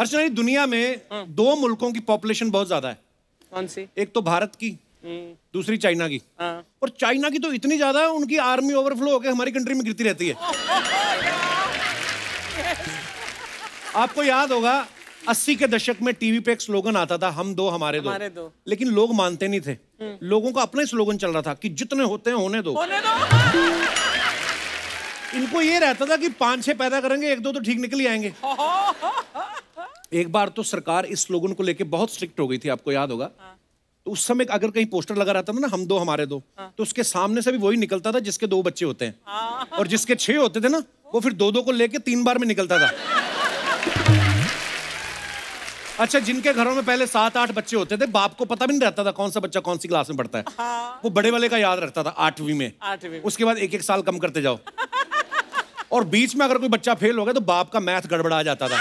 अर्चना जी, दुनिया में दो मुल्कों की पॉपुलेशन बहुत ज्यादा है। कौन सी? एक तो भारत की, दूसरी चाइना की। और चाइना की तो इतनी ज्यादा है, उनकी आर्मी ओवरफ्लो होकर हमारी कंट्री में गिरती रहती है। आपको याद होगा 80 के दशक में टीवी पे एक स्लोगन आता था, हम दो हमारे दो। लेकिन लोग मानते नहीं थे। लोगों का अपना ही स्लोगन चल रहा था कि जितने होते हैं होने दो। इनको ये रहता था कि 5-6 पैदा करेंगे, 1-2 तो ठीक निकल ही आएंगे। एक बार तो सरकार इस स्लोगन को लेके बहुत स्ट्रिक्ट हो गई थी, आपको याद होगा। तो उस समय अगर कहीं पोस्टर लगा रहता था ना, हम दो हमारे दो, तो उसके सामने से भी वही निकलता था जिसके 2 बच्चे होते हैं। और जिसके 6 होते थे ना, वो फिर 2-2 को लेके 3 बार में निकलता था। अच्छा, जिनके घरों में पहले 7-8 बच्चे होते थे, बाप को पता भी नहीं रहता था कौन सा बच्चा कौन सी क्लास में पढ़ता है। वो बड़े वाले का याद रखता था 8वीं में। उसके बाद 1-1 साल कम करते जाओ। और बीच में अगर कोई बच्चा फेल हो गया तो बाप का मैथ गड़बड़ा जाता था।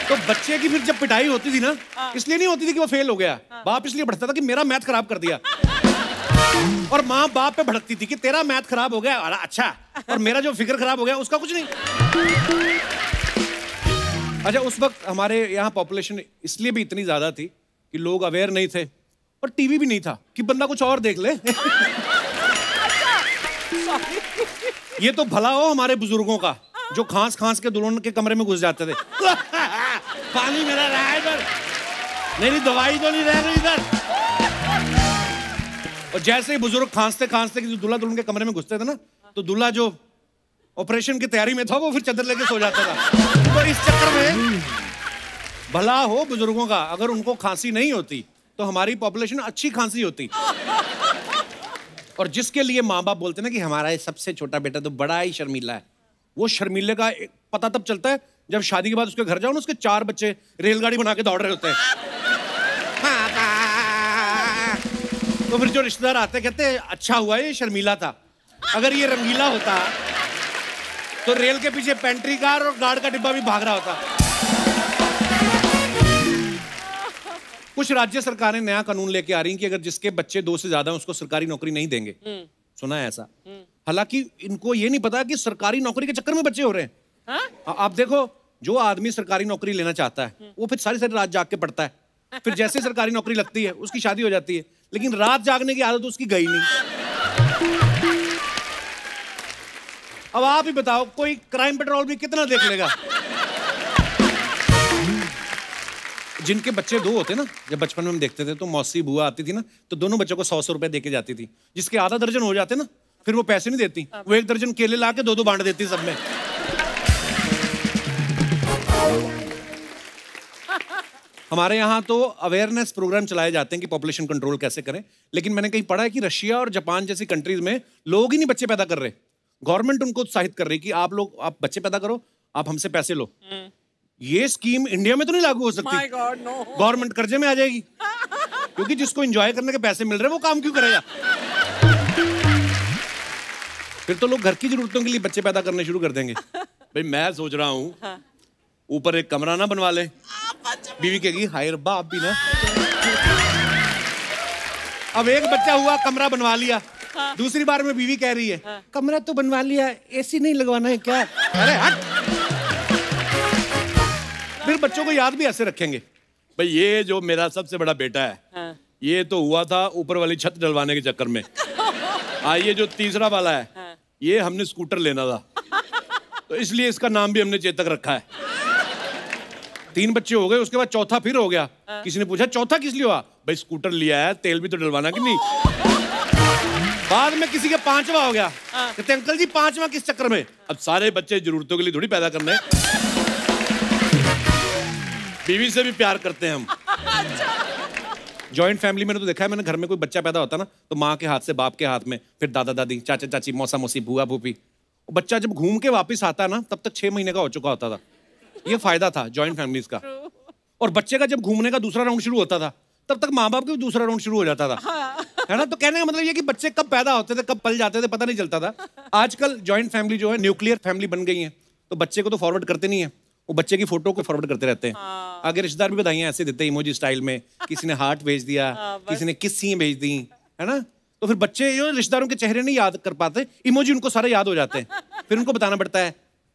तो बच्चे की फिर जब पिटाई होती थी ना, इसलिए नहीं होती थी कि वो फेल हो गया, बाप इसलिए भड़कता था कि मेरा मैथ खराब कर दिया। और माँ बाप पे भड़कती थी कि तेरा मैथ खराब हो गया, अच्छा, और मेरा जो फिगर खराब हो गया उसका कुछ नहीं। अच्छा, उस वक्त हमारे यहाँ पॉपुलेशन इसलिए भी इतनी ज्यादा थी कि लोग अवेयर नहीं थे और टीवी भी नहीं था कि बंदा कुछ और देख ले। ये तो भला हो हमारे बुजुर्गों का, जो खांस खांस के दुल्हन के कमरे में घुस जाते थे। पानी मेरा रहा है इधर, मेरी दवाई तो नहीं रह गई इधर। और जैसे ही बुजुर्ग खांसते खांसते दूल्हा दुल्हन के कमरे में घुसते थे ना, तो दूल्हा जो ऑपरेशन की तैयारी में था वो फिर चादर लेके सो जाता था। तो इस चक्कर में भला हो बुजुर्गों का, अगर उनको खांसी नहीं होती तो हमारी पॉपुलेशन अच्छी खांसी होती। और जिसके लिए माँ बाप बोलते ना कि हमारा सबसे छोटा बेटा तो बड़ा ही शर्मीला है, वो शर्मीले का पता तब चलता है जब शादी के बाद उसके घर जाओ ना, उसके 4 बच्चे रेलगाड़ी बना के दौड़ रहे होते हैं। तो फिर जो रिश्तेदार आते कहते हैं अच्छा हुआ ये शर्मीला था, अगर ये रंगीला होता तो रेल के पीछे पेंट्री कार और गार्ड का डिब्बा भी भाग रहा होता। कुछ राज्य सरकारें नया कानून लेके आ रही हैं कि अगर जिसके बच्चे 2 से ज्यादा हैं उसको सरकारी नौकरी नहीं देंगे। सुना है ऐसा? हालांकि इनको ये नहीं पता कि सरकारी नौकरी के चक्कर में बच्चे हो रहे हैं। आप देखो, जो आदमी सरकारी नौकरी लेना चाहता है वो फिर सारी रात जाग के पढ़ता है, फिर जैसे सरकारी नौकरी लगती है उसकी शादी हो जाती है, लेकिन रात जागने की आदत उसकी गई नहीं। अब आप ही बताओ, कोई क्राइम पेट्रोल भी कितना देख लेगा? जिनके बच्चे 2 होते ना, जब बचपन में हम देखते थे तो मौसी बुआ आती थी ना, तो दोनों बच्चों को 100-100 रुपए देके जाती थी। जिसके आधा दर्जन हो जाते ना, फिर वो पैसे नहीं देती, वो 1 दर्जन केले ला के 2-2 बांट देती सब में। हमारे यहाँ तो अवेयरनेस प्रोग्राम चलाए जाते हैं कि पॉपुलेशन कंट्रोल कैसे करें, लेकिन मैंने कहीं पढ़ा है कि रशिया और जापान जैसी कंट्रीज में लोग ही नहीं बच्चे पैदा कर रहे। गवर्नमेंट उनको उत्साहित कर रही कि आप लोग आप बच्चे पैदा करो, आप हमसे पैसे लो। ये स्कीम इंडिया में तो नहीं लागू हो सकती। गवर्नमेंट कर्जे में आ जाएगी, क्योंकि जिसको एंजॉय करने के पैसे मिल रहे हैं वो काम क्यों करेगा? फिर तो लोग घर की जरूरतों के लिए बच्चे पैदा करने शुरू कर देंगे। भाई मैं सोच रहा हूँ ऊपर एक कमरा ना बनवा ले। बीवी कहेगी हाय रब्बा आप भी ना। अब एक बच्चा हुआ, कमरा बनवा लिया, दूसरी बार में बीवी कह रही है कमरा तो बनवा लिया, एसी नहीं लगवाना है क्या? अरे हट। फिर बच्चों को याद भी ऐसे रखेंगे, भाई ये जो मेरा सबसे बड़ा बेटा है ये तो हुआ था ऊपर वाली छत डलवाने के चक्कर में। ये जो तीसरा वाला है ये हमने स्कूटर लेना था, तो इसलिए इसका नाम भी हमने चेतक रखा है। 3 बच्चे हो गए, उसके बाद चौथा फिर हो गया। किसी ने पूछा चौथा किस लिए हुआ? भाई स्कूटर लिया है, तेल भी तो डलवाना कि नहीं। बाद में किसी के 5वां हो गया, कहते अंकल जी 5वां किस चक्कर में? अब सारे बच्चे जरूरतों के लिए थोड़ी पैदा करने, बीवी से भी प्यार करते हैं हम। जॉइंट फैमिली में तो देखा है मैंने, घर में कोई बच्चा पैदा होता ना तो माँ के हाथ से बाप के हाथ में, फिर दादा दादी, चाचा चाची, मौसा मौसी, बुआ भूपी। बच्चा जब घूम के वापस आता है ना, तब तक 6 महीने का हो चुका होता था। ये फायदा था जॉइंट फैमिलीज का। और बच्चे का जब घूमने का दूसरा राउंड शुरू होता था, तब तक माँ बाप का भी दूसरा राउंड शुरू हो जाता था, है ना? तो कहने का मतलब ये कि बच्चे कब पैदा होते थे, कब पल जाते थे, पता नहीं चलता था। आजकल जॉइंट फैमिली जो है न्यूक्लियर फैमिली बन गई है, तो बच्चे को तो फॉरवर्ड करते नहीं है, वो बच्चे की फोटो को फॉरवर्ड करते रहते हैं। आगे रिश्तेदार भी बधाइयां ऐसे देते हैं इमोजी स्टाइल में, किसी ने हार्ट भेज दिया, किसी ने किस्सियां भेज दी, है ना? तो फिर बच्चे जो रिश्तेदारों के चेहरे नहीं याद कर पाते, इमोजी उनको सारे याद हो जाते हैं। फिर उनको बताना पड़ता है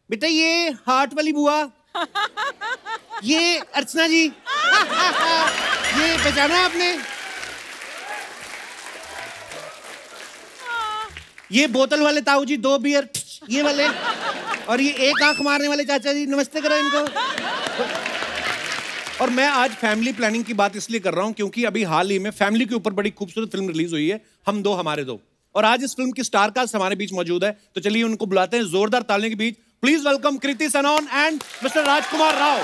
बेटा ये हार्ट वाली बुआ ये अर्चना जी ये पहचाना आपने? ये बोतल वाले ताऊ जी 2 बियर ये वाले, और ये एक आंख मारने वाले चाचा जी, नमस्ते करो इनको। और मैं आज फैमिली प्लानिंग की बात इसलिए कर रहा हूं क्योंकि अभी हाल ही में फैमिली के ऊपर बड़ी खूबसूरत फिल्म रिलीज हुई है, हम दो हमारे दो। और आज इस फिल्म की स्टार कास्ट हमारे बीच मौजूद है, तो चलिए उनको बुलाते हैं जोरदार तालियों के बीच। Please welcome Kriti Sanon and mister Rajkumar Rao.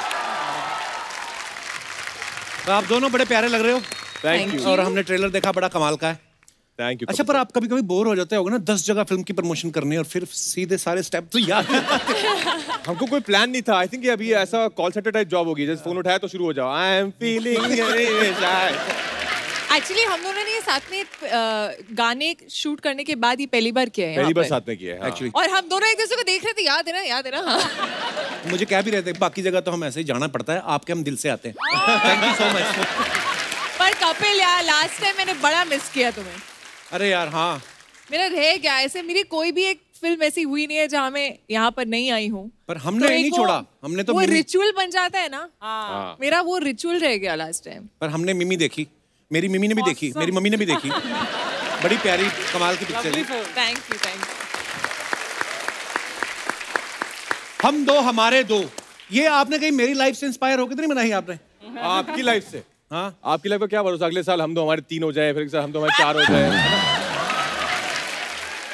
तो आप दोनों बड़े प्यारे लग रहे हो। Thank you. और हमने ट्रेलर देखा, बड़ा कमाल का है। Thank you. अच्छा, पर आप कभी कभी बोर हो जाते होगे ना, 10 जगह फिल्म की प्रमोशन करनी है और फिर सीधे सारे स्टेप तो याद हमको कोई प्लान नहीं था। आई थिंक अभी ऐसा कॉल सेंटर टाइप जॉब होगी, जैसे फोन उठाया तो शुरू हो जाओ, आई एम फीलिंग। एक्चुअली हम दोनों ने ये साथ में गाने शूट करने के बाद ही पहली बार किया है, पहली बार साथ में किया है एक्चुअली। और हम दोनों एक दूसरे को देख रहे थे, याद है ना, याद है ना। हाँ। मुझे क्या भी रहते, बाकी जगह तो हम ऐसे ही जाना पड़ता है, आपके हम दिल से आते हैं। Thank you so much. पर कपिल यार, लास्ट टाइम मैंने बड़ा मिस किया तुम्हें। अरे यार हाँ, मेरा रह गया, ऐसे मेरी कोई भी एक फिल्म ऐसी हुई नहीं है जहाँ मैं यहाँ पर नहीं आई हूँ। पर हमने तो नहीं छोड़ा, हमने तो वो रिचुअल बन जाता है ना। हाँ। मेरा वो रिचुअल रह गया लास्ट टाइम। पर हमने मिमी देखी, मेरी मिमी ने भी देखी, मेरी मम्मी ने भी देखी। बड़ी प्यारी कमाल की पिक्चर है। Thank you, thank you. हम दो हमारे दो, ये आपने कहीं मेरी लाइफ से इंस्पायर होकर तो नहीं बनाई आपने? आपकी लाइफ से? हाँ, आपकी लाइफ का क्या भरोसा, अगले साल हम दो हमारे 3 हो जाए, फिर हम दो हमारे 4 हो जाए।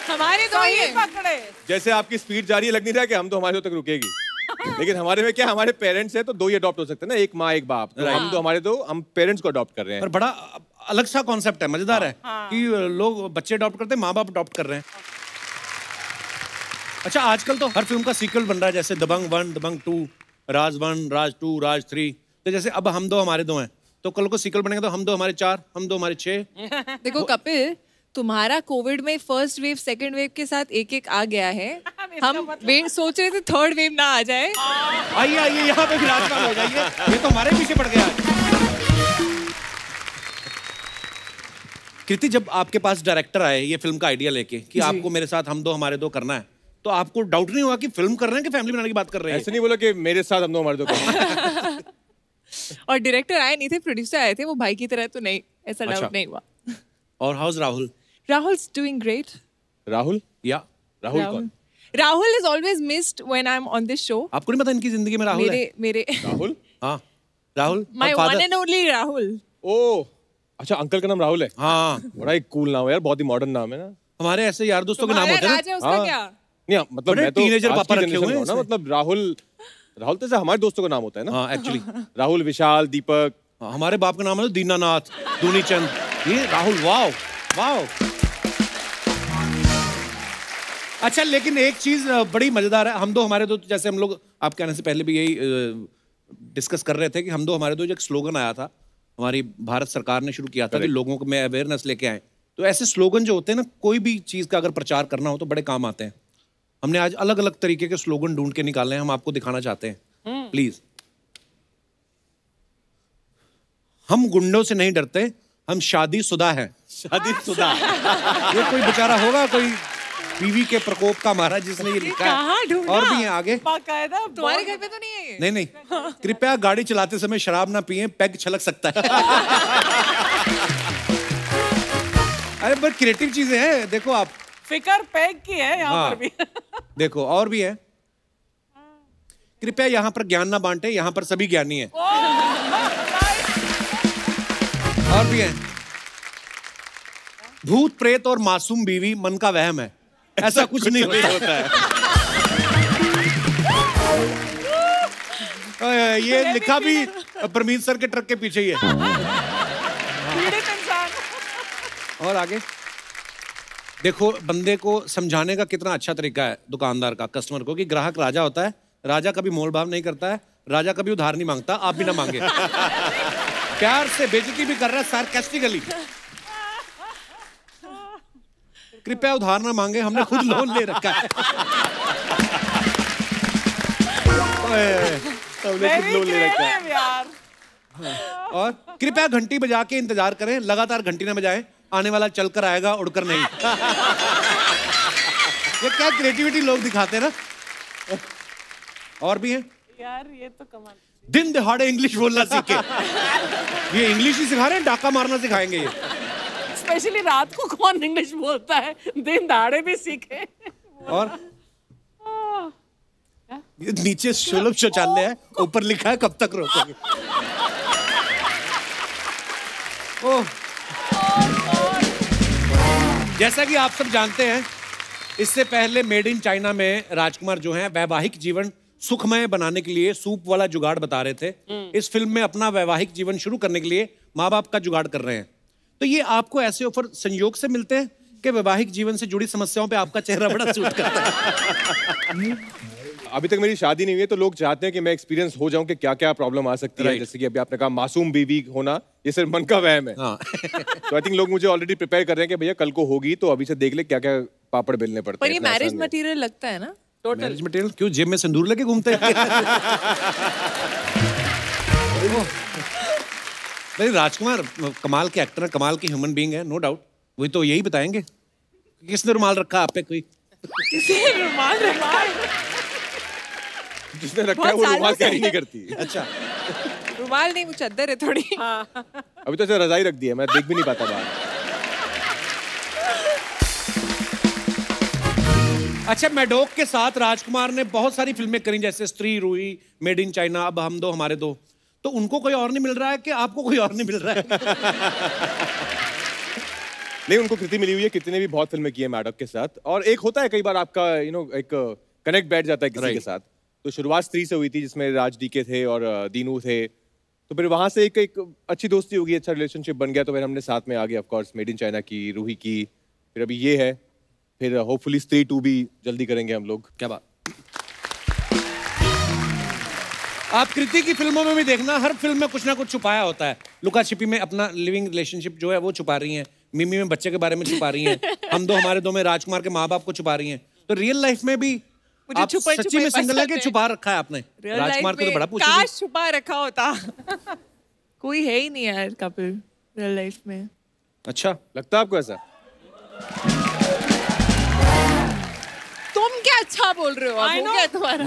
हमारे दो ही पकड़े। जैसे आपकी स्पीड जा रही है, लग नहीं रहा कि हम तो हमारे दो तक रुकेगी। लेकिन हमारे में क्या, हमारे पेरेंट्स हैं तो 2 ही अडॉप्ट हो सकते हैं ना, एक माँ एक बाप। तो हम तो हमारे दो, हम पेरेंट्स को अडॉप्ट कर रहे हैं। पर बड़ा अलग सा कॉन्सेप्ट है, मजेदार है कि लोग बच्चे अडॉप्ट करते हैं, माँ बाप अडॉप्ट कर रहे हैं। अच्छा, आजकल तो हर फिल्म का सीक्वल बन रहा है, जैसे दबंग 1, दबंग 2, राज 1, राज 2, राज 3। तो जैसे अब हम दो हमारे दो हैं, तो कल को सीक्वल बनेगा तो हम दो हमारे 4, हम दो हमारे 6। देखो कपिल, तुम्हारा कोविड में फर्स्ट वेव सेकंड वेव के साथ एक एक आ गया है। हम सोच रहे थे थर्ड वेव ना आ जाए। आइए आइए, यहाँ पे विराजमान हो जाइए, ये तो हमारे पीछे पड़ गया है। कृति, जब आपके पास डायरेक्टर आए ये फिल्म का आइडिया लेके कि आपको मेरे साथ हम दो हमारे दो करना है, तो आपको डाउट नहीं हुआ कि फिल्म कर रहे हैं कि फैमिली बनाने की बात कर रहे हैं? ऐसे नहीं बोला कि मेरे साथ हम दो हमारे दो कर। और डायरेक्टर आए नहीं थे, प्रोड्यूसर आए थे, वो भाई की तरह तो नहीं, ऐसा डाउट नहीं हुआ। और house Rahul? Rahul's doing great. Rahul? या राहुल कौन? Rahul is always missed when I'm on this show. आपको नहीं पता इनकी जिंदगी में राहुल है? मेरे राहुल? हाँ, Rahul My one and only Rahul. ओह, अच्छा, अंकल का नाम राहुल है? हाँ, बड़ा एक कूल नाम है यार, बहुत ही मॉडर्न नाम है ना। हमारे ऐसे यार दोस्तों के नाम होते हैं राज है उसका क्या? नहीं, मतलब मैं तो टीनेजर आज पापा की रखे हुए generation हैं का हूं ना, मतलब राहुल तो ऐसे हमारे दोस्तों का नाम होता है ना। हाँ, एक्चुअली राहुल, विशाल, दीपक। हमारे बाप का नाम है दीनानाथ, दूनीचंद, ये राहुल। Wow wow. अच्छा, लेकिन एक चीज बड़ी मजेदार है, हम दो हमारे दो, जैसे हम लोग आपके आने से पहले भी यही डिस्कस कर रहे थे कि हम दो हमारे दो जो एक स्लोगन आया था, हमारी भारत सरकार ने शुरू किया था कि लोगों को में अवेयरनेस लेके आए। तो ऐसे स्लोगन जो होते हैं ना, कोई भी चीज का अगर प्रचार करना हो तो बड़े काम आते हैं। हमने आज अलग अलग तरीके के स्लोगन ढूंढ के निकाले हैं, हम आपको दिखाना चाहते हैं। प्लीज। हम गुंडों से नहीं डरते, हम शादीशुदा हैं। शादीशुदा। ये कोई बेचारा होगा, कोई बीवी के प्रकोप का मारा जिसने ये लिखा है। और भी हैं आगे। तुम्हारे घर पे तो नहीं है ये? नहीं नहीं, कृपया गाड़ी चलाते समय शराब ना पिएं, पैग छलक सकता है। अरे बट क्रिएटिव चीजें हैं, देखो आप। फिकर पैग की है यहाँ पर भी। देखो और भी है, कृपया यहाँ पर ज्ञान ना बांटे, यहाँ पर सभी ज्ञानी हैं। और भी है, भूत प्रेत और मासूम बीवी मन का वहम है, ऐसा कुछ नहीं होता है। ये लिखा भी परमीत सर के ट्रक के पीछे ही है। और आगे देखो, बंदे को समझाने का कितना अच्छा तरीका है दुकानदार का कस्टमर को कि ग्राहक राजा होता है, राजा कभी मोल भाव नहीं करता है, राजा कभी उधार नहीं मांगता, आप भी ना मांगे। प्यार से बेइज्जती भी कर रहा है सार्कास्टिकली। कृपया उधार ना मांगे, हमने खुद लोन ले रखा है। हमने खुद लोन ले रखा है यार। और कृपया घंटी बजा के इंतजार करें, लगातार घंटी ना बजाएं, आने वाला चलकर आएगा उड़कर नहीं। ये क्या क्रिएटिविटी लोग दिखाते हैं ना। और भी हैं, यार ये तो कमाल। दिन दहाड़े इंग्लिश बोलना सीखे। ये इंग्लिश ही सिखा रहे हैं, डाका मारना सिखाएंगे ये। स्पेशली रात को कौन इंग्लिश बोलता है, दिन दहाड़े भी सीखे। और ये नीचे सुलभ शौचालय है, ऊपर लिखा है कब तक रोकोगे। ओह, जैसा कि आप सब जानते हैं, इससे पहले मेड इन चाइना में राजकुमार जो हैं वैवाहिक जीवन सुखमय बनाने के लिए सूप वाला जुगाड़ बता रहे थे। इस फिल्म में अपना वैवाहिक जीवन शुरू करने के लिए माँ बाप का जुगाड़ कर रहे हैं। तो ये आपको ऐसे ऑफर संयोग से मिलते हैं कि वैवाहिक जीवन से जुड़ी समस्याओं पे आपका चेहरा बड़ा सूट करता है। अभी तक मेरी शादी नहीं हुई है, तो लोग चाहते हैं कि मैं एक्सपीरियंस हो जाऊं कि क्या क्या प्रॉब्लम आ सकती है। जैसे कि अभी आपने कहा मासूम बीवी होना, ये सिर्फ मन का वहम है। तो आई थिंक लोग मुझे ऑलरेडी प्रिपेयर कर रहे हैं कि भैया कल को होगी, तो अभी से देख ले क्या क्या पापड़ बेलने पड़ते पर हैं। ये मैरिज मटेरियल लगता है ना? मैरिज मटेरियल क्यों, जेब में सिंदूर लेके घूमते हैं? नहीं, राजकुमार कमाल के एक्टर है, कमाल के ह्यूमन बीइंग है, नो डाउट। वही तो यही बताएंगे। किसने रुमाल रखा आप पे? कोई किसने रुमाल रखा? जिसने रखा है वो रुमाल कैरी नहीं करती। अच्छा, रुमाल नहीं, वो चादर है थोड़ी। अभी तो ऐसे रजाई रख दी है, मैं देख भी नहीं पाता बाहर। अच्छा, मैडोक के साथ राजकुमार ने बहुत सारी फिल्में करी, जैसे स्त्री, रूही, मेड इन चाइना, अब हम दो हमारे दो। तो उनको कोई और नहीं मिल रहा है कि आपको कोई और नहीं मिल रहा है? नहीं, उनको कृति मिली हुई है। कृति ने भी बहुत फिल्में की है मैडोक के साथ। और एक होता है कई बार आपका एक कनेक्ट बैठ जाता है किसी के साथ। तो शुरुआत स्त्री से हुई थी, जिसमें राज डीके थे और दीनू थे। तो फिर वहां से एक अच्छी दोस्ती होगी, अच्छा रिलेशनशिप बन गया। तो फिर हमने साथ में आगे of course made in China की, रूही की, फिर अभी ये है, फिर होपफुली स्त्री 2 भी जल्दी करेंगे हम लोग। क्या बात। आप कृति की फिल्मों में भी देखना, हर फिल्म में कुछ ना कुछ छुपाया होता है। लुका छिपी में अपना लिविंग रिलेशनशिप जो है वो छुपा रही हैं, मिमी में बच्चे के बारे में छुपा रही हैं, हम दो हमारे दो में राजकुमार के माँ बाप को छुपा रही हैं। तो रियल लाइफ में भी आप सच्ची में सिंगल है कि छुपा रखा है आपने? राजकुमार को तो बड़ा पूछा, काश छुपा रखा होता। कोई है ही नहीं यार कपिल रियल लाइफ में। अच्छा लगता है आपको ऐसा? तुम क्या अच्छा बोल रहे हो? अब हो गया तुम्हारा?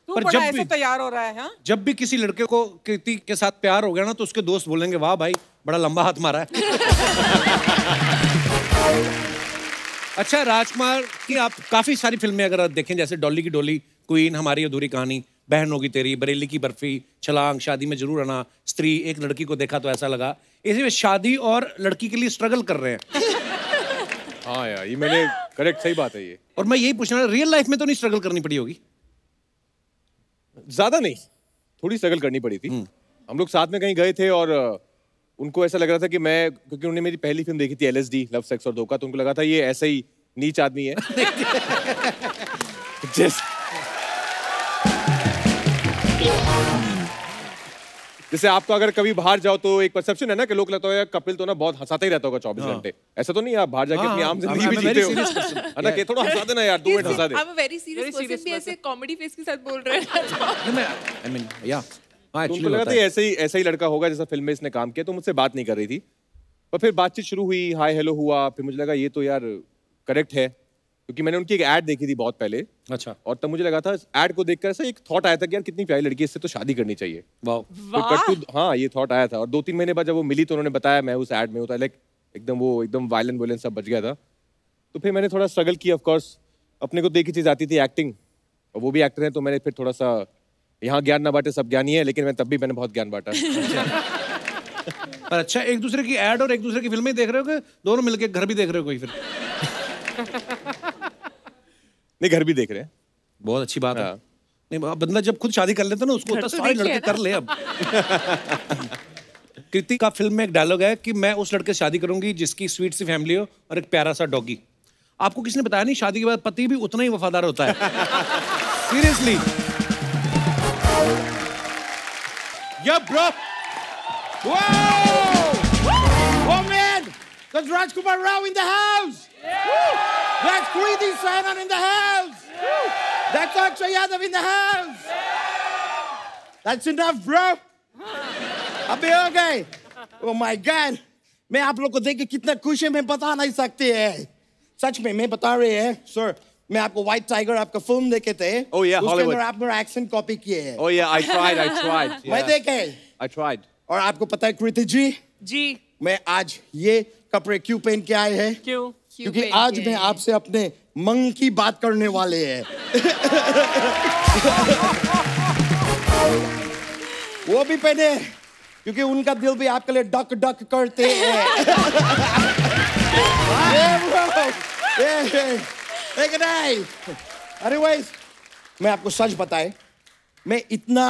तू पर बड़ा जब ऐसे भी तैयार हो रहा है। हाँ, जब भी किसी लड़के को कृति के साथ प्यार हो गया ना, तो उसके दोस्त बोलेंगे वाह भाई बड़ा लंबा हाथ मारा है। अच्छा, राजकुमार की आप काफी सारी फिल्में अगर आप देखें, जैसे डॉली की डोली, क्वीन, हमारी अधूरी कहानी, बहन होगी तेरी, बरेली की बर्फी, छलांग, शादी में जरूर आना, स्त्री, एक लड़की को देखा तो ऐसा लगा, इसी में शादी और लड़की के लिए स्ट्रगल कर रहे हैं। हाँ यार, ये मैंने करेक्ट, सही बात है ये। और मैं यही पूछना, रियल लाइफ में तो नहीं स्ट्रगल करनी पड़ी होगी? ज्यादा नहीं, थोड़ी स्ट्रगल करनी पड़ी थी। हम लोग साथ में कहीं गए थे और उनको ऐसा लग रहा था कि मैं, क्योंकि उन्होंने मेरी पहली फिल्म देखी थी LSD, लव सेक्स और धोखा, तो उनको लगा था ये ऐसा ही नीच आदमी है। जैसे आपको अगर कभी बाहर जाओ तो एक परसेप्शन है ना कि लोग लगता है कपिल तो ना बहुत हंसाता ही रहता होगा 24 घंटे। ऐसा तो नहीं, आप बाहर जाके अपनी आम जिंदगी भी जीते हो। है ना कि थोड़ा हंसा देना यार, 2 minute Hansa they. I'm a very serious person, भी ऐसे कॉमेडी फेस के साथ बोल रहे हैं। तो उनको लगा था ऐसा ही लड़का होगा जैसा फिल्म में इसने काम किया, तो मुझसे बात नहीं कर रही थी। पर फिर बातचीत शुरू हुई, हाय हेलो हुआ, फिर मुझे लगा ये तो यार करेक्ट है, क्योंकि मैंने उनकी एक ऐड देखी थी बहुत पहले। अच्छा। और तब मुझे लगा था, ऐड को देखकर ऐसा एक थॉट आया था कि यार कितनी प्यारी लड़की है, इससे तो शादी करनी चाहिए। हाँ, ये थॉट आया था। और 2-3 महीने बाद जब वो मिली तो उन्होंने बताया मैं उस ऐड में होता, लाइक एकदम वायलेंस सब बच गया था। तो फिर मैंने थोड़ा स्ट्रगल किया। ऑफ कोर्स अपने को देखी चीज आती थी एक्टिंग, और वो भी एक्टर है, तो मैंने फिर थोड़ा सा, यहाँ ज्ञान ना बांटे सब ज्ञानी है, लेकिन मैं तब भी मैंने बहुत ज्ञान बांटा। अच्छा, एक दूसरे की ऐड और एक दूसरे की फिल्में देख रहे हो कि दोनों मिलके घर भी देख रहे हो कोई? फिर नहीं, घर भी देख रहे हैं। बहुत अच्छी बात है। नहीं, बंदा जब खुद शादी कर लेता ना, उसको होता सारे लड़के कर ले। अब कृति का फिल्म में एक डायलॉग है कि मैं उस लड़के से शादी करूंगी जिसकी स्वीट सी फैमिली हो और एक प्यारा सा डॉगी। आपको किसने बताया नहीं, शादी के बाद पति भी उतना ही वफादार होता है। Seriously. Yo, bro. Whoa! Oh man, that's Rajkumar Rao in the house. That's Kriti Sanon in the house. That's Akshay Yadav in the house. That's enough, bro. अबे हो गए? Oh my God, मैं आप लोग को देख के कितना खुश है मैं बता नहीं सकते हैं। सच में मैं बता रहे हैं, सर, मैं आपको व्हाइट टाइगर आपका फिल्म देखे थे। Oh yeah, उसके Hollywood. अंदर आप मेरा एक्सेंट कॉपी किए हैं। Oh yeah, I tried. मैं देखे। I tried. और आपको पता है कृति जी, जी मैं आज ये कपड़े क्यों पहन के आए हैं? क्यों? क्योंकि आज मैं आपसे अपने मंग की बात करने वाले हैं। वो भी पहने क्योंकि उनका दिल भी आपके लिए डक डक करते हैं। Anyways, मैं आपको सच बताए, मैं इतना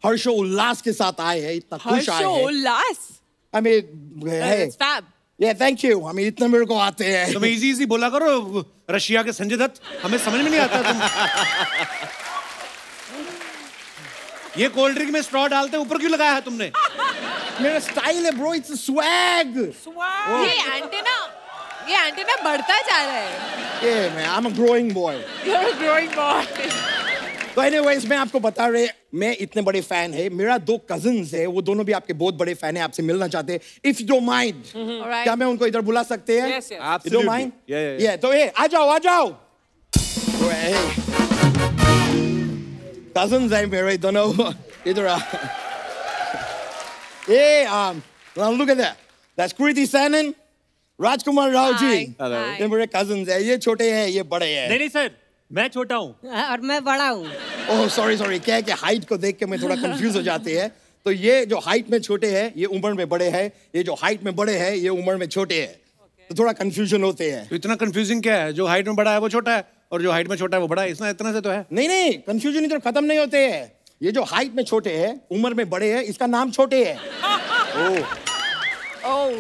हर्षोल्लास के साथ आए हैं, इतना खुश आए हैं। हर्षोल्लास। I mean, hey, It's fab. yeah, thank you. I mean, इतना मेरे को आते हैं। तुम्हें इजी इजी बोला करो, रशिया के संजय दत्त, हमें समझ में नहीं आता तुम। ये कोल्ड ड्रिंक में स्ट्रॉ डालते ऊपर क्यों लगाया है तुमने? मेरा स्टाइल है ब्रो, इट्स स्वैग। ये एंटेना बढ़ता जा रहा है। Yeah, man, I'm a growing boy. You're a growing boy. तो anyways, मैं आपको बता रहे, मैं इतने बड़े फैन है, मेरा 2 कजिन्स है, वो दोनों भी आपके बहुत बड़े फैन है, आपसे मिलना चाहते हैं। If you don't mind, Alright. क्या मैं उनको इधर बुला सकते हैं? Yes, yes. You don't Absolutely. mind? Yeah. तो आ जाओ। कजिन्स है मेरे दोनों, इधर आ। Now look at that. That's Kriti Sanon, Rajkumar Rao ji. Hi. ये मेरे कजिन्स है, ये छोटे हैं, ये बड़े हैं। नहीं सर, मैं छोटा हूँ और मैं बड़ा हूँ। ओह सॉरी, क्या है कि हाइट को देख के मैं थोड़ा कंफ्यूज हो जाते हैं। तो ये जो हाइट में छोटे हैं, ये उम्र में बड़े हैं, ये जो हाइट में बड़े हैं, ये उम्र में छोटे हैं। तो थोड़ा कंफ्यूजन होते हैं। तो इतना कंफ्यूजिंग क्या है? जो हाइट में बड़ा है वो छोटा है, और जो हाइट में छोटा है वो बड़ा है। इतना से तो है। नहीं, कंफ्यूजन इधर खत्म नहीं होते हैं। ये जो हाइट में छोटे हैं, उम्र में बड़े हैं, इसका नाम छोटे है। Oh.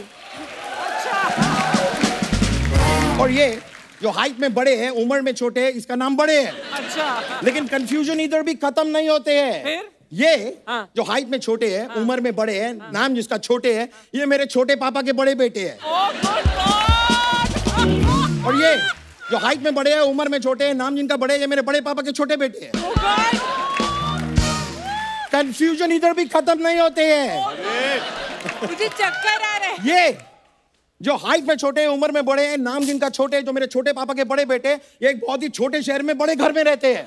और ये जो हाइट में बड़े हैं, उम्र में छोटे हैं, इसका नाम बड़े है। अच्छा। लेकिन कंफ्यूजन इधर भी खत्म नहीं होते हैं। फिर? ये हाँ। जो हाइट में छोटे हैं, उम्र में बड़े हैं, नाम जिसका छोटे है, ये मेरे छोटे पापा के बड़े बेटे हैं। Oh good God! और ये जो हाइट में बड़े हैं, उम्र में छोटे हैं, नाम जिनका बड़े हैं, ये मेरे बड़े पापा के छोटे बेटे हैं। Oh God! कंफ्यूजन इधर भी खत्म नहीं होते हैं। मुझे चक्कर आ रहा है। ये जो हाइट में छोटे हैं, उम्र में बड़े हैं, नाम जिनका छोटे हैं, जो मेरे छोटे पापा के बड़े बेटे, ये एक बहुत ही छोटे शहर में बड़े घर में रहते हैं।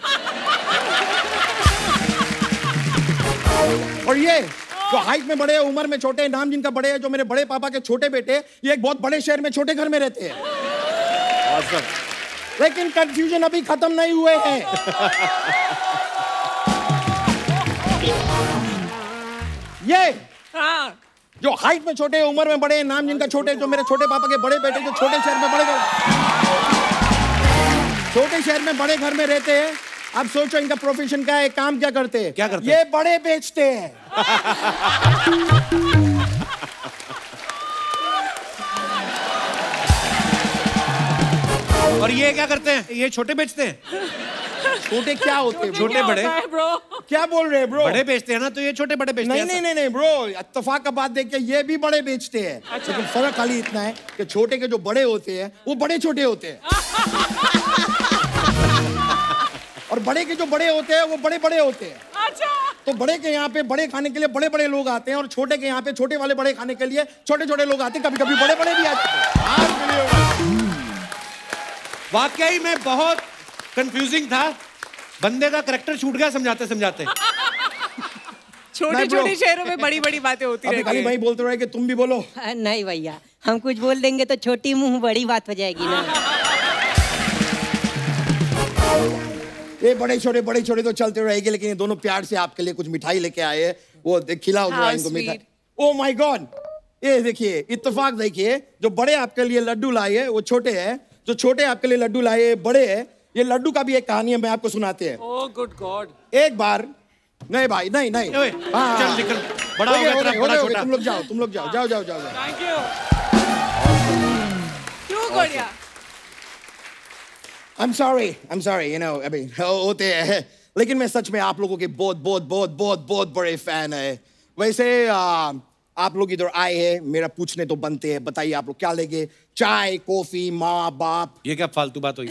और ये जो हाइट में बड़े हैं, उम्र में छोटे हैं, नाम जिनका बड़े हैं, जो मेरे बड़े पापा के छोटे बेटे, ये एक बहुत बड़े शहर में छोटे घर में रहते हैं। लेकिन कंफ्यूजन अभी खत्म नहीं हुए हैं। ये हाँ। जो हाइट में छोटे, उम्र में बड़े, नाम जिनका छोटे, जो मेरे छोटे पापा के बड़े बेटे, जो छोटे शहर में बड़े घर में रहते हैं। अब सोचो इनका प्रोफेशन क्या है, काम क्या करते हैं? क्या करते हैं? ये बड़े बेचते हैं। और ये क्या करते हैं? ये छोटे बेचते हैं। छोटे क्या होते हैं? छोटे बड़े ब्रो। क्या बोल रहे हैं ब्रो? बड़े बेचते हैं ना, तो ये छोटे बड़े बेचते हैं। नहीं ब्रो, इत्तेफाक का बात देख के ये भी बड़े बेचते हैं। लेकिन फर्क खाली इतना है कि छोटे के जो बड़े होते हैं, वो बड़े छोटे होते हैं। और बड़े के जो बड़े होते हैं, वो बड़े बड़े होते हैं। अच्छा। तो बड़े के यहाँ पे बड़े खाने के लिए बड़े बड़े लोग आते हैं, और छोटे के यहाँ पे छोटे वाले बड़े खाने के लिए छोटे छोटे लोग आते हैं। कभी कभी बड़े बड़े भी आते हैं। वाकई में बहुत कंफ्यूजिंग था। बंदे का करैक्टर छूट गया समझाते समझाते। छोटे छोटे शहरों में बड़ी बड़ी बातें होती अभी रहती खाली है। भाई बोलते रहे कि तुम भी बोलो। नहीं भैया, हम कुछ बोल देंगे तो छोटी मुंह बड़ी बात हो जाएगी ना। ये बड़े छोटे तो चलते रहेंगे, लेकिन ये दोनों प्यार से आपके लिए कुछ मिठाई लेके आए हैं। वो खिलाओ जरा How इनको मिठाई। sweet. ओ माय गॉड, ये देखिए इत्तेफाक देखिए, जो बड़े आपके लिए लड्डू लाए हैं वो छोटे हैं, जो छोटे आपके लिए लड्डू लाए हैं बड़े हैं। ये लड्डू का भी एक कहानी है, मैं आपको सुनाते हैं। Oh good God! एक बार नहीं भाई, नहीं ओए, चल निकल, बड़ा हो गया तेरा, बड़ा छोटा। तुम लोग जाओ जाओ। Thank you. क्यों गोड़िया? I'm sorry, you know, I mean, होते हैं। लेकिन मैं सच में आप लोगों के बहुत बड़े फैन है। वैसे आप लोग इधर आए हैं, मेरा पूछने तो बनते हैं। बताइए आप लोग क्या लेंगे? चाय, कॉफी, माँ बाप? ये क्या फालतू बात हुई?